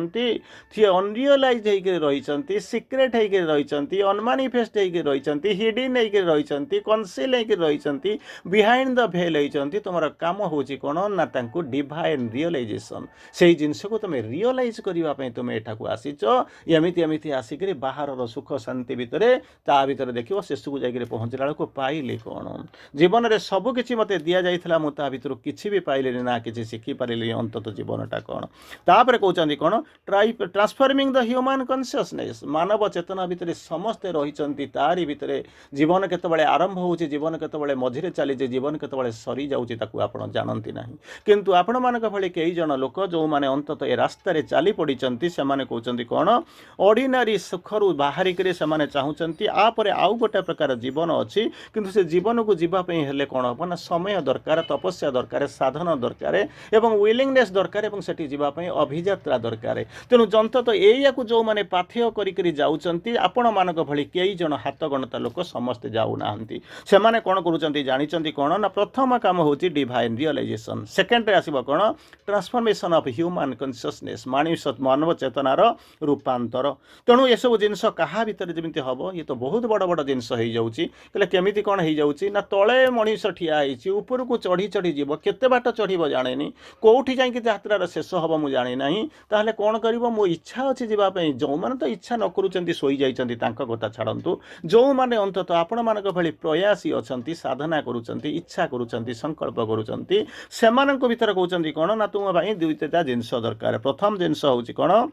सी अनरियलाइज होती सिक्रेट होती अनमानिफेस्ट होती हिडिन होती कनसिल होती बिहाइंड द भेल होती तुम काम हूँ कौन ना डिवाइन रियलाइजेसन से जिनस को तुम रियलाइज करने तुम एठाक आसीच एमती एमती आसिक बाहर सुख शांति भितर ता भितर देख शेष को जाकर पहुँचला बेलू पाइली कौन जीवन में सबकि मत दि जाता मुझे भितर किसी भी पाइली ना कि शिखिपारि अंतत जीवनटा कौन तापर कहते कौन ट्रांसफॉर्मिंग द ह्यूमन कॉन्शियसनेस मानव चेतना भितर समस्ते रही तारी भितर जीवन केतबेले आरंभ हो जीवन केतबेले मझिरे चली जीवन केतबेले सरी जाऊँगी आप जानती ना किंतु आपण मान भली कई जन लोक जो मैंने अंतत ए रास्तार चली पड़ी से कहते कौन ऑर्डिनरी सुखर बाहरिक से चाहूँगी आपर आउ गोटे प्रकार जीवन अच्छी किंतु से जीवन को जीवाई हेले कौन हम ना समय दरकार तपस्या दरकार साधन दरकार एवं विलिंगनेस दरकार एवं सेठी जीवाई अभियात्रा दरकार तेणु अंतत या जो मैंने पाथेय करी जाऊँच आपण मान भली कई जन हाथ गणता लोक समस्ते जाऊना से कौन करुँच जानी कौन ना प्रथम काम हूँ डिवाइन रियलाइजेसन सेकेंड आसब कौन ट्रांसफॉर्मेशन ऑफ ह्यूमन कॉन्शियसनेस मानव चेतनार रूपांतर तेणु ये सब जिनस क्या भितर जमी हम ये तो बहुत बड़ बड़ जिनस हो जाऊँगी केमी कौन हो जाऊँगी ना तले मनीष ठिया ऊपर को चढ़ी चढ़ी जीव केते बाट चढ़ जाने कौटी जाकि यात्रार शेष हम मुझे जानी ना ताहले कौन कर मो इच्छा अच्छी जावाई जो मैंने तो इच्छा न करुँच शोई जाइछन्ति कथा छाड़ू जो मैंने अंतत आपण मान भली प्रयासी अच्छा साधना करुँच इच्छा करुँच संकल्प करुँच से भीतर कहते कौन ना तुम भाई दुईटा जिनस दरकार प्रथम जिनस हूँ कौन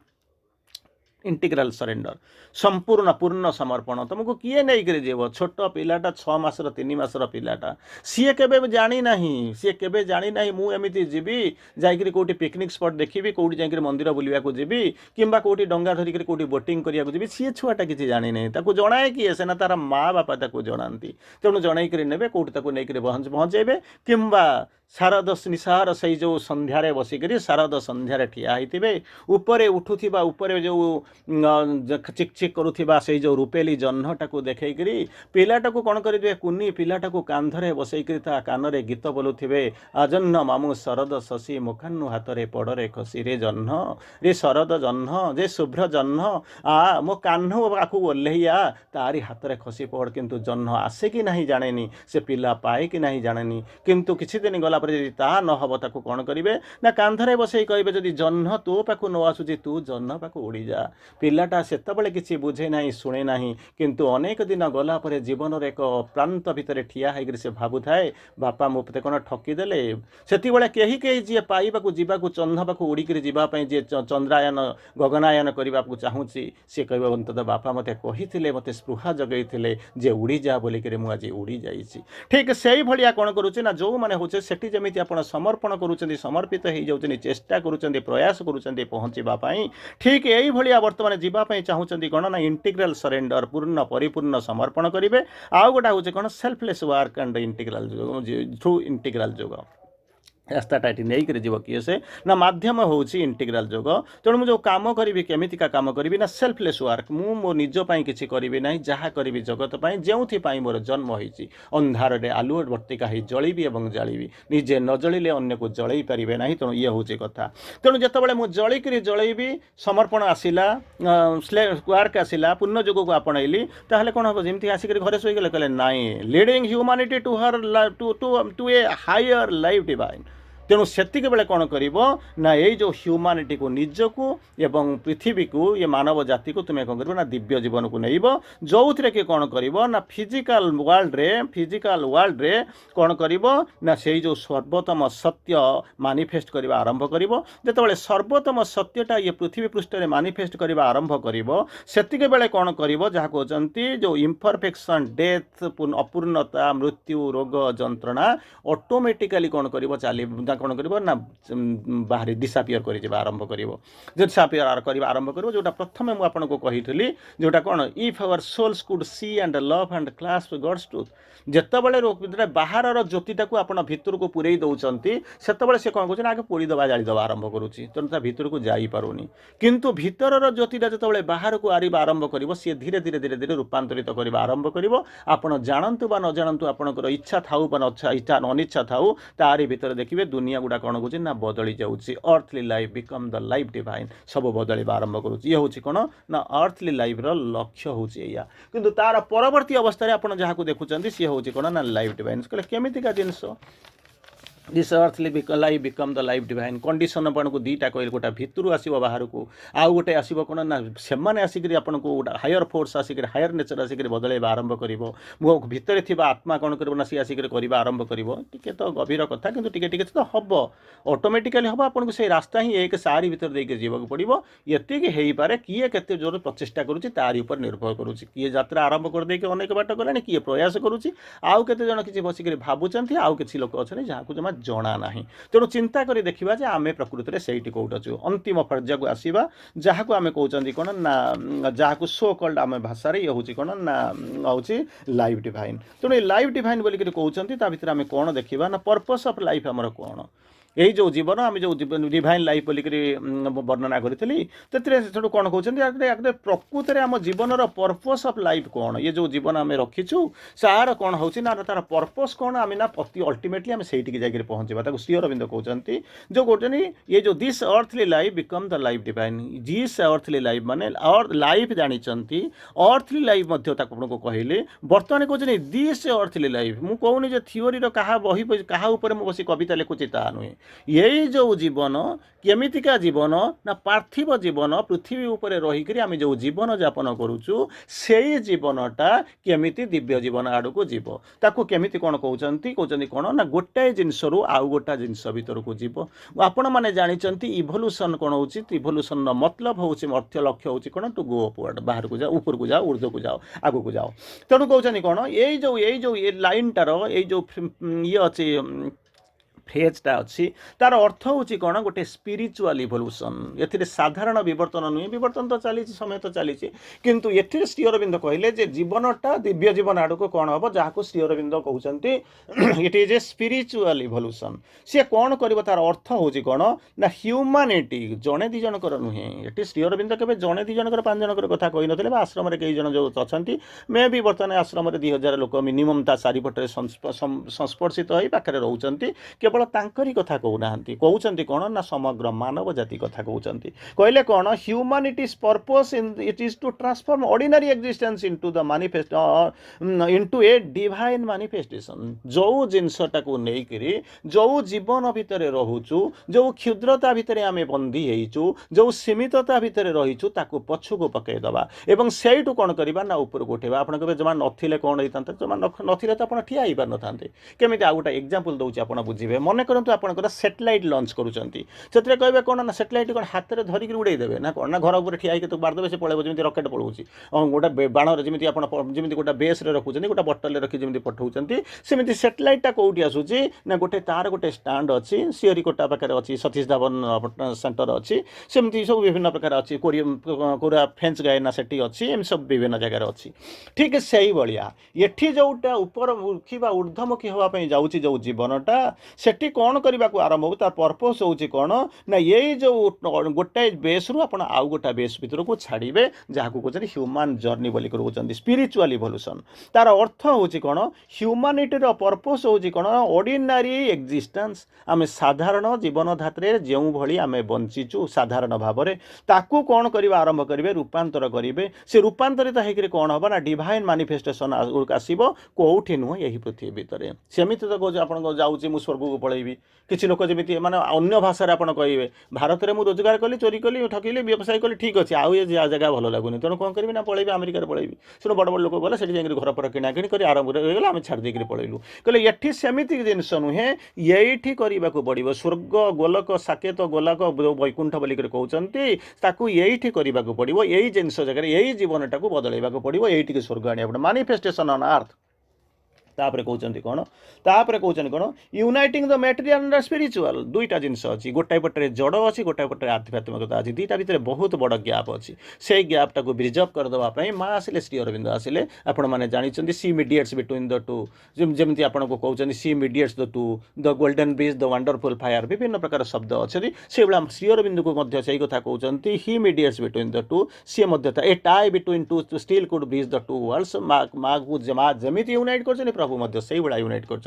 इंटीग्राल सरेंडर संपूर्ण पूर्ण समर्पण तुमको किए नहीं कर जीव छोट पिलाटा 6 मासर 3 मासर पिलाटा सी के जानी ना सी के जानी ना मुझे जीवी जाकि कौटी पिकनिक स्पॉट देखी कौटी जाकि मंदिर बुलवा को जीवी किंबा कौटी डंगा धरिक कौटी बोटिंग करने जीवी सी छुआटा किसी जानी नहीं जनाए किए से ना तार माँ बापा जनाती तेणु जनईकरी ने कौटी नहीं पहुँचे किंबा शारद निशार से जो संध्यारे बसिक शारद संध्यारे ठिया होते उपरे उठुवा उपरे जो चिक चिक करुवा से जो रूपेली जह्नटा को देखकर पिलाटा को कौन करेंगे कुनी पिलाटा को कांधरे बसईक कान रे गीत बोलुवे आजन्न मामू शरद शशि मुखानु हाथ रे पड़े खसी रे जह्न रे शरद जह्न जे शुभ्र जह्न आ मो कान्ह आखु ओह्लैया तारी हाथ रे खसी पड़ किंतु जह्न आसे कि नहीं जाने से पिला पाए कि नहीं जाने किंतु किसी दिन गला ता न हम ताकू कौन करेंगे ना कांधरे बसई कहे जदि जह्न तो पाक न आसूची तू जह्न पाक उड़ी जा पिलाटा सेतबले किसी बुझे ना शुणे ना किंतु अनेक दिन गलापर जीवन एक प्रांत भितर ठिया होकर से भावुए बापा मुझे कौन ठकीदेले से कहीं कहीं जी पाइबा जावाक चंद्र पाक उड़िक जावाई जी चंद्रायन गगनायन करने को चाहूँगी सी कह अंतत बापा मत कही मत स्पृहा जगई जे उड़ी जा बोलिक मुझे उड़ी जाइए ठीक से भाया कौन करुचे ना जो मैंने हूँ से जमी आप समर्पण करुँच समर्पित हो जाऊँ चेष्टा करुँच प्रयास करुँच पहुँचापी ठीक यही भाया बर्तमान जावाई चाहूँगी कौन ना इंटीग्राल सरेंडर पूर्ण परिपूर्ण समर्पण करेंगे आउ गोटा हूँ कौन selfless work and integral through integral जोग रास्ताटा ये नहीं कर जीव किए से ना माध्यम हूँ इंटीग्राल जोग तेणु मुझे काम करी केमितिका काम करी ना सेल्फलेस वर्क मु मो निजपाई किसी करी ना जहाँ करी जगत जो मोर जन्म होती अंधार में आलुओ बर्तिका ही जलिबी और जालिबी निजे न जलिले अन्य को जलई पारे ना तेणु ये हूँ कथा तेणु जितेबाला मुझे जलिकी जलैबी समर्पण आसला वर्क आसला पुण्य जोग को आपणइली ताहले कौन हम जमी आसिक घरे शोगले कहले नाई leading humanity to her to a higher life divine तेणु सेतिक बेले कौन करना ये जो ह्यूमानिटी को निजको एवं पृथ्वी को ये मानव जाति को तुम्हें कौन कर दिव्य जीवन को नईब जो थे कि कौन कर फिजिकल वर्ल्ड रे कौन कर से जो सर्वोत्तम सत्य मानिफेस्ट करने आरंभ कर जिते सर्वोत्तम सत्यटा ये पृथ्वी पृष्ठ में मानिफेस्ट करने आरंभ कर बेले कौन कर जहाँ कहते जो इम्परफेक्शन डेथ अपूर्णता मृत्यु रोग जंत्रणा ऑटोमेटिकली कौन कर କ'ଣ କରିବ ନା ବାହାରି ଡିସାପିୟର କରିଯିବା ଆରମ୍ଭ କରିବ। ଡିସାପିୟର କରିବା ଆରମ୍ଭ କରିବ, ଯେଉଁଟା ପ୍ରଥମେ ମୁଁ ଆପଣଙ୍କୁ କହିଥିଲି, ଯେଉଁଟା କ'ଣ if our souls could see and love and clasp God's truth. ଯେତେବେଳେ ବାହାରର ଜ୍ୟୋତିଟାକୁ ଆପଣ ଭିତରକୁ ପୁରେଇ ଦେଉଛନ୍ତି, ସେତେବେଳେ ସେ କ'ଣ କରୁଛନ୍ତି, ଆଗେ ପୋଡ଼ିଦେବା ଜାଳିଦେବା ଆରମ୍ଭ କରୁଛି, ତେଣୁ ତା ଭିତରକୁ ଯାଇପାରୁନି। କିନ୍ତୁ ଭିତରର ଜ୍ୟୋତିଟା ଯେତେବେଳେ ବାହାରକୁ ଆରିବା ଆରମ୍ଭ କରିବ, ସିଏ ଧୀରେ ଧୀରେ ଧୀରେ ଧୀରେ ରୂପାନ୍ତରିତ କରିବା ଆରମ୍ଭ କରିବ। ଆପଣ ଜାଣନ୍ତୁ ବା ନ ଜାଣନ୍ତୁ, ଆପଣଙ୍କର ଇଚ୍ଛା ଥାଉ ବା ଇଚ୍ଛା ଅନିଚ୍ଛା ଥାଉ, ତାରି ଭିତରେ ଦେଖିବେ ଦୁନିଆ ଗୁଡ଼ା କ'ଣ କରୁଛି ନା ବଦଳି ଯାଉଛି। Earthly life become the life divine, ସବୁ ବଦଳିବା ଆରମ୍ଭ କରୁଛି। ଇଏ ହେଉଛି କ'ଣ ନା ଅର୍ଥଲି ଲାଇଫ୍ର ଲକ୍ଷ୍ୟ ହେଉଛି ଏଇଆ। କିନ୍ତୁ ତାର ପରବର୍ତ୍ତୀ ଅବସ୍ଥାରେ ଆପଣ ଯାହାକୁ ଦେଖୁଛନ୍ତି ସିଏ ହେଉଛି କ'ଣ ନା ଲାଇଫ୍ ଡିଭାଇନ୍। କହିଲେ କେମିତିକା ଜିନିଷ? This earthly life become the life divine condition आपको दुईटा कहले, गोटे भितर आसो बाहर को, आउ गोटे आसो कौन ना से आसिक आपको गोटे हायर फोर्स आसिक हायर नेचर आसिक बदलैवा आरंभ कर मो भितर थी आत्मा कौन कर सी आसिक करवा आरंभ कर तो गभीर कथा कि टे तो हम ऑटोमेटिकली हम आपको से रास्ता ही एक सारी भर देके जीवाक पड़ो। ये पारे किए के जोर प्रचेषा करुच्ची तारी उपर निर्भर करुच्ची। किए यात्रा आरंभ कर देके अनेक बाट गला, किए प्रयास करुच्ची, आउ केते जन किसी बसिक भावुंट, आउ किसी लोक अच्छा जहाँ जमा जना ना। तेणु चिंता करी देखिबा जे आमे प्रकृति रे सेठी कोउट अछु। अंतिम पर्याय को आसीबा जहाँ को आमे कहउचंदी कोन ना, जहाँ को सो कॉल्ड आमे भाषा रे होउची कोन ना होउची लाइफ डिवाइन। तेणु लाइफ डिवाइन बोली के कहउचंदी, ता भितर आमे कोन देखिबा ना पर्पस ऑफ लाइफ हमर कोन, यही जो जीवन आम जो डिवाइन लाइफ बोलिक वर्णना करी से कौन कहते प्रकृत में आम जीवन पर्पस ऑफ लाइफ कौन, ये जो जीवन आम रखीचु सार कौन हो तार पर्पस कौन, आम ना अल्टीमेटली आम से जाकर पहुँचा। श्री अरविंद कहते जो कहते ये जो this earthly life become the life divine, this earthly life माने और लाइफ जानी अर्थली लाइफ आपको कहले। बर्तमान कहते दिस अर्थली लाइफ, मुझे कहूनी जो थिओरी क्या बही क्या बस कविता लिखुची ता नुहे। यही जो जीवन केमितिका जीवन ना पार्थिव जीवन पृथ्वी उपरे रहीकि आम जो जीवन यापन करुचु से जीवनटा केमिति दिव्य जीवन आड़क जीव, ताकू केमिति कौन कहते कौन ना गोटाए जिनस आउ गोटा जिनस भीतर को जीव। आपण मैंने जानते इभोल्यूशन कौन हो, इभोल्यूशन मतलब हूँ अर्थ लक्ष्य हूँ कौन टू गो अपवर्ड, बाहर को जाओ, ऊपर को जाओ, ऊर्ध्व को जाओ, आगू को जाओ। तेणु कहते कौन ये लाइन टार ये जो ये अच्छे फ्रेजटा अच्छी तार अर्थ हूँ कौन गोटे स्पिरिचुअल इवोल्यूशन। ये साधारण विवर्तन नुहे, विवर्तन तो चली समय तो चली, किंतु ये श्री अरविंद कहले जे जीवनटा दिव्य जीवन आड़क कौन हम, जहाँ को श्री अरविंद कहते it is a spiritual evolution. सी कौन कर तार अर्थ हूँ कौन ना ह्यूमानिटी जड़े दी जनकर नुहे। ये श्री अरविंद के जड़े दी जनकर 5 जनकर कथा कही ना, आश्रम कई जन जो अच्छा मे भी बर्तमान आश्रम 2000 लोक मिनिमम ता चारिपटे संस्पर्शित हो पाखे रोचंती, केवल तांकरी कथा कहूना कहते कौन ना समग्र मानव जाति कथा कहते। कहले कौन humanity's purpose in it is to transform ordinary existence into the manifest into a divine manifestation. जो जिनसटा को लेकर जो जीवन भितर रोचु, जो क्षुद्रता भितर आम बंदी होइचु, जो सीमितता भितर रहीचु ताकू पछुको पकईदबा एवं सेठू कौन करवा ना ऊपर को उठेबा। आप जमा नथिले कौन होता, जमा नथिले तो आप ठिया ही पार नथांते। केमिति आ गोटे एग्जांपल दूची आप बुझे। मन करंतु आपनकर सैटेलाइट लॉन्च करूचंती, सेतरे कहबे कोन ना सैटेलाइट कोन हाथ रे धरिक उड़ाई देबे ना कोन ना घर ऊपर ठिया के तो मार देबे, से पळेबो जेमिति रॉकेट पळौची। गोटे बाण रे जेमिति आपण जेमिति गोटे बेस रे रखुचंती, गोटे बॉटल रे रखि जेमिति पठौचंती, सेमिति सैटेलाइट टा कोउठी आसुची ना गोटे तार गोटे स्टैंड अछि, सियरी कोटा पाखरे अछि, सतीश धावन सेंटर अछि, सेमिति सब विभिन्न प्रकार अछि, कोरिया फ्रेंच गायना सेठी अछि, एम सब विभिन्न जगह रे अछि। ठीक सेही बलिया एठी जोटा ऊपर मुखी बा ऊर्ध्वमुखी होवा पई जाउची जो जीवनटा सेठी कौन करने को आरंभ हो, तार पर्पस हूँ कौन ना ये जो गोटाए बेस रु आप आउ गोटा बेस भीतर को छाड़े, जहाँ को कहते ह्यूमन जर्नी बोली कहते स्पिरिचुअल इवोल्यूशन। तार अर्थ हूँ कौन ह्यूमैनिटीर पर्पस हूँ कौन ऑर्डिनरी एक्जिस्टेंस। आम साधारण जीवन धात्रे जो भली आम बंचीचु साधारण भाव में ताकू कौन करवा आरंभ करेंगे, रूपांतर करेंगे। से रूपांतरित होकर कौन हम ना डिवाइन मैनिफेस्टेशन आसब कौटी नुह यही पृथ्वी भितर। सेमती तो कहे आप जाऊँगी स्वर्ग को पलैबी, किसी लोक जमी माने अन्य भाषा आप कहे भारत में मुझे रोजगार कली, चोरी कली, ठकिली, व्यवसाय कली, ठीक अच्छे आउ ये जगह भल लगुनि, तेणु कौन करी ना पलैबी अमेरिका पलैबी। से बड़ बड़ लोक गले से घर पर किणा कि कर आरंभ होगा, आम छाड़ देकर पलैलु। कहले ये सेमती जिनस नुहे, ये करने को पड़ो। स्वर्ग गोलक साकेत गोलक वैकुंठ बोलिक कहते ताकू ये करने को पड़ो। यही जिनस जगह यही जीवनटा को बदलैवा पड़ो, ये स्वर्ग आने मैनिफेस्टेशन ऑन अर्थ। तापर कहते कौन तापर कहते कौन uniting the material and spiritual दुईटा जिनस अच्छी गोटाए पटे जड़ अच्छी गोटाए पटे आध्यात्मिकता अच्छी दुईटा भितर बहुत बड़ गैप अच्छी से गैपटा को प्रिजर्व करदेवाई माँ आसिले श्री अरविंद आसिले आपण मैंने जानते she mediates between the two जमी आपको कहते she mediates the two the golden bridge the wonderful fire विभिन्न प्रकार शब्द अच्छे से भाया श्री अरविंद को से कथा कहते he mediates between the two she a tie between two still could bridge the two worlds माँ को जमी यूनाइट कर प्रभु से भाया यूनाइट कर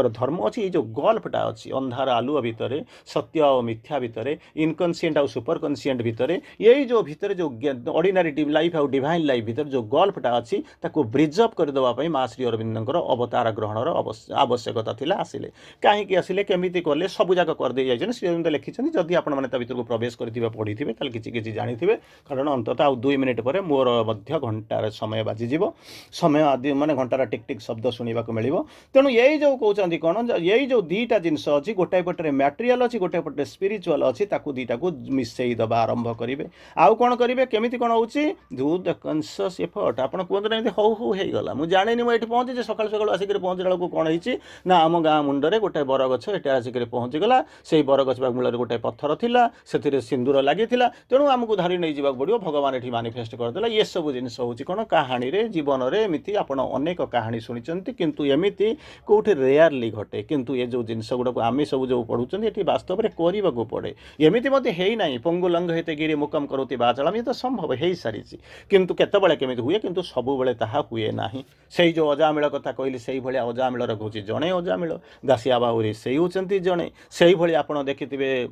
धर्म अच्छी ये जो गल्फटा अच्छी अंधार आलुआ भितर सत्य और मिथ्या भितर इनकनसीएंट और सुपर कनसीएंट भितर यही जो भितर जो ऑर्डिनरी लाइफ और डिवाइन लाइफ भितर जो गल्फटा अच्छी ताको प्रिजर्व करदेवाई माँ श्री अरविंदर अवतार ग्रहणर आवश्यकता थिला आसिले कहीं आसिले केमी कले सबूक करदे जाइए श्री अरविंद लिखिं जदि आपण मैंने भितर को प्रवेश करेंगे पढ़ी थे किसी जानी कारण अंततः आ 2 मिनिट पर मोर घंटार समय बाजिज समय आदि माने घंटार टिक टिक शब्द शुणा मिल तेणु यही जो कहते कौन यही जो दुईटा जिनस अच्छी गोटाए पटे मटेरियल अच्छी गोटाए पटे स्पिरिचुअल अच्छी दुईटा को मिसई दबा आरंभ करेंगे आउ कौन करेंगे केमी कौन हो डू द कन्सियस एफर्ट आप कहते ना हौ हौ होगा मुझे जानी मुझे पहुँचे सका सका आसिक पहुँचला बेलू कौन होती ना आम गाँ मुंडे गोटे बरगछ ये आसिक पहुँचीगला से बरगछ मूल गोटे पत्थर था से सिंदूर लगी तेणु आमको धरी नहीं जावाक पड़ो भगवान ये मानिफेस्ट करदेला ये सब जिन हूँ कौन कहानी जीवन में एमती आप अनेक कहानी शुणी किंतु एमती कौटे रेयरली घटे किंतु ये जो जिनस गुड़ाक आम सब जो पढ़ुं ये वास्तव में करने को पड़े एमती मत है ना पंगुलंग हेते गिरी मुकम करोति बाचलम ये तो संभव हो सारी किंतु केतबेले केमिति हुए किंतु सबुबले ताहा हुए नाही से जो अजामिल कथा कहली से भाया अजामिलर हूँ जड़े अजामिल दासिया बाहुरी से होती जड़े से भाई आप देखिथे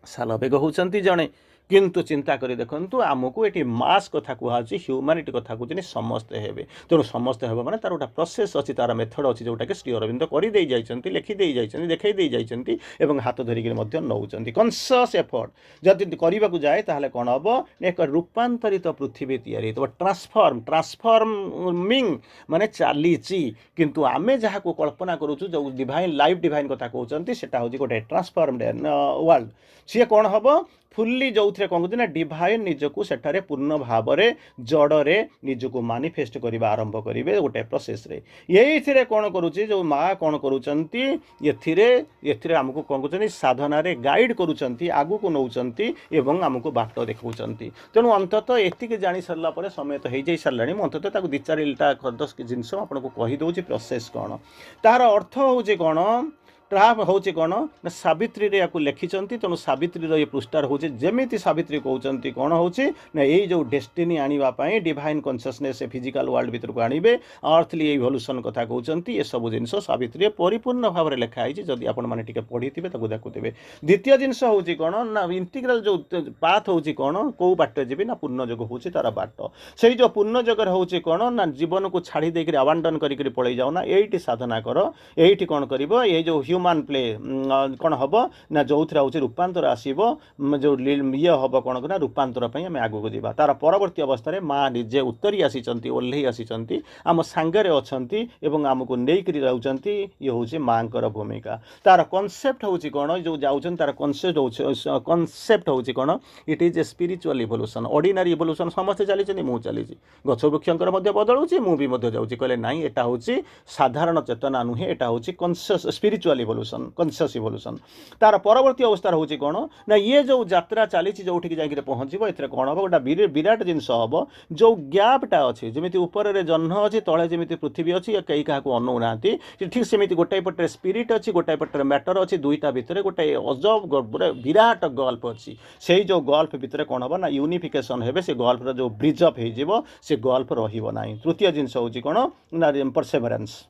सालबेग होती जड़े किंतु चिंता करी देखंतु आमको ये मास कथा कहुच्छी ह्यूमानिटी कथा कहते समस्ते हे तेणु समस्ते हे मैंने तार गोटे प्रोसेस अच्छी तार मेथड अच्छी जोटा कि श्री अरविंद करदे जाइए लिखिदे जाइए देखई जाइए हाथ धरिक नौ कनसियस एफर्ट जदि करने को जाए ताहले कौन हम एक रूपांतरित पृथ्वी तैयारी ट्रांसफॉर्मिंग माने चली किंतु आमे जहाँ को कल्पना करूँ जो डिवाइन लाइफ डिवाइन कथा कहते सेटा हूँ गोटे ट्रांसफॉर्मड वर्ल्ड सी कौन हम फुल्ली जो कौन कहते ना डिवाइन निजको सेठारे पूर्ण भाव में जड़े निजको मानिफेस्ट करवा आरंभ करेंगे गोटे प्रोसेस रे यही कौन करुच्ची जो माँ कौन करुँचे आमको कौन कहते साधन गाइड करुँच आगू को नौकरी एवं आमको बाट देखा तेणु अंततः एति जानी सारापर समय तो हो सारा अंततः 2-4टा 10 जिनस आपको कहीदे प्रोसेस कौन तार अर्थ हूँ कौन ट्राप हूँ कौन ना सावित्री रे या लिखिं तेणु सावित्री ये पृष्ठार हूँ जमी सावित्री कहते कौन हूँ ना यही जो डेस्टिनी आने डिवाइन कन्सियसनेस फिजिकल वर्ल्ड भीतर को आने अर्थली इवोल्यूशन कथा कहते ये सब जिन सावित्री परिपूर्ण भाव में लिखाई जदि आप पढ़ी थे देखुवे द्वितीय जिनस हूँ कौन ना इंटीग्राल जो पाथ हूँ कौन कौ बाटे जी ना पूर्णजोग हूँ तार बाट से जो पूर्णजोगर हूँ कौन ना जीवन को छाड़ी देकर आबांडन कर पलि जाओ ना ये साधना कर ये कौन कर ये जो ह्यूमान प्ले कौन हम ना जो हूँ रूपांतर आसो जो ये हम कौन ना रूपांतर आम आगू जावा तार परवर्ती अवस्था माँ निजे उतरी आसी ओह्ल आसी आम सांगे अच्छा आमको नहींकि रोच ये हूँ माँ भूमिका तार कनसेप्ट हूँ कौन जो जाऊँ तार कनसेप्ट हूँ कौन it is a spiritual evolution ordinary evolution समस्ते चली मुझे चली गछ वृक्षर बदलुची मुझे जाऊँगी कहले ना यहाँ हूँ साधारण चेतना नुहे यहाँ हूँ कनसियस स्पिरिचुअल इवोल्यूशन कनसियस इवोल्यूशन तार परवर्ती अवस्था हूँ कौन ना ये जो यात्रा चली जो जाकर पहुँचो ए कौन हम गोटे विराट जिनस हम जो गैपटा अच्छी जमी ऊपर जह्न अच्छी तले जमी पृथ्वी अच्छी कई क्या अनौना ठीक सेमती गोटाए पटे स्पिरिट अच्छी गोटाए पटे मैटर अच्छी दुईटा भितर गोटे अजब विराट गल्फ अच्छी से जो गल्फ भितर कौन हम ना यूनिफिकेशन हे से गल्फर जो ब्रिज अप हो से गल्फ रही तृतीय जिनस हूँ कौन ना परसेवरेंस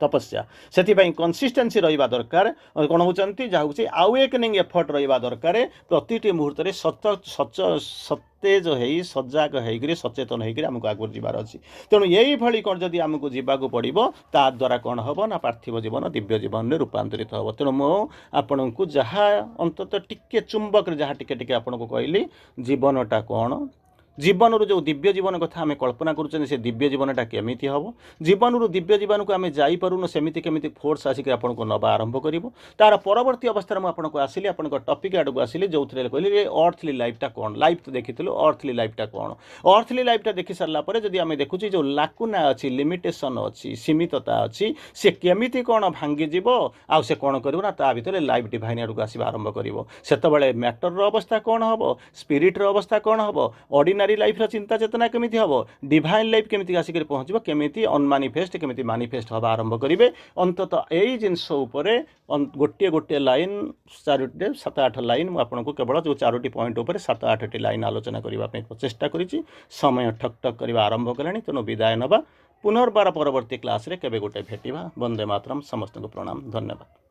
तपस्या से कंसिस्टेंसी रहा दरकार कौन होती जहाँ हूँ आवेकनिंग एफर्ट रहा दरकार प्रति मुहूर्त सतेज हो सजाग होकर सचेतन होकर आमको आगु जबार अच्छी तेणु यही भाई कौन जब आमको जावाक पड़ो ता द्वारा कौन हम ना पार्थिव जीवन दिव्य जीवन में रूपांतरित हम तेणु मुझे को जहाँ अंततः टिके चुंबक जहाँ टिके आपको कहली जीवनटा कौन जीवन जो दिव्य जीवन कथा आम कल्पना करुँचे से दिव्य जीवनटा केमी हम जीवन दिव्य जीवन को आम जापरूँ सेमती केमी फोर्स आसिक आपको नवा आरंभ कर तार परवर्ती अवस्था मुझे आसली आप टपिक आड़ को आसली जो कहली अर्थली लाइफटा कौन लाइफ तो देखी अर्थली लाइफटा कौन अर्थली लाइफटा देखी सारापर जब आम देखुचे जो लाकुना अच्छी लिमिटेसन अच्छी सीमितता अच्छी सी केमी कौन भांगीज आउ से कौन कर ता भर लाइफ डिवाइन आड़ को आसवा आरंभ कर से मैटर अवस्था कौन हम स्पिरिट्र अवस्था कौन हम ऑर्डिनरी लाइफ चिंता चेतना केमी हम डिवाइन लाइफ केमी आसिक पहुँच केमी अनमानिफेस्ट केमी मानिफेस्ट हवा आरंभ करेंगे अंततः यही जिनस गोटे गोटे लाइन 4 7 8 लाइन मुझे केवल जो 4टी पॉइंट उपर 7 8टी लाइन आलोचना करने चेष्टा करी समय ठक ठक करवा आरंभ कलानी तेणु विदाय नवा पुनर्बार परवर्ती क्लास रे केबे गोटे भेटिबा। वंदे मातरम। समस्त को प्रणाम। धन्यवाद।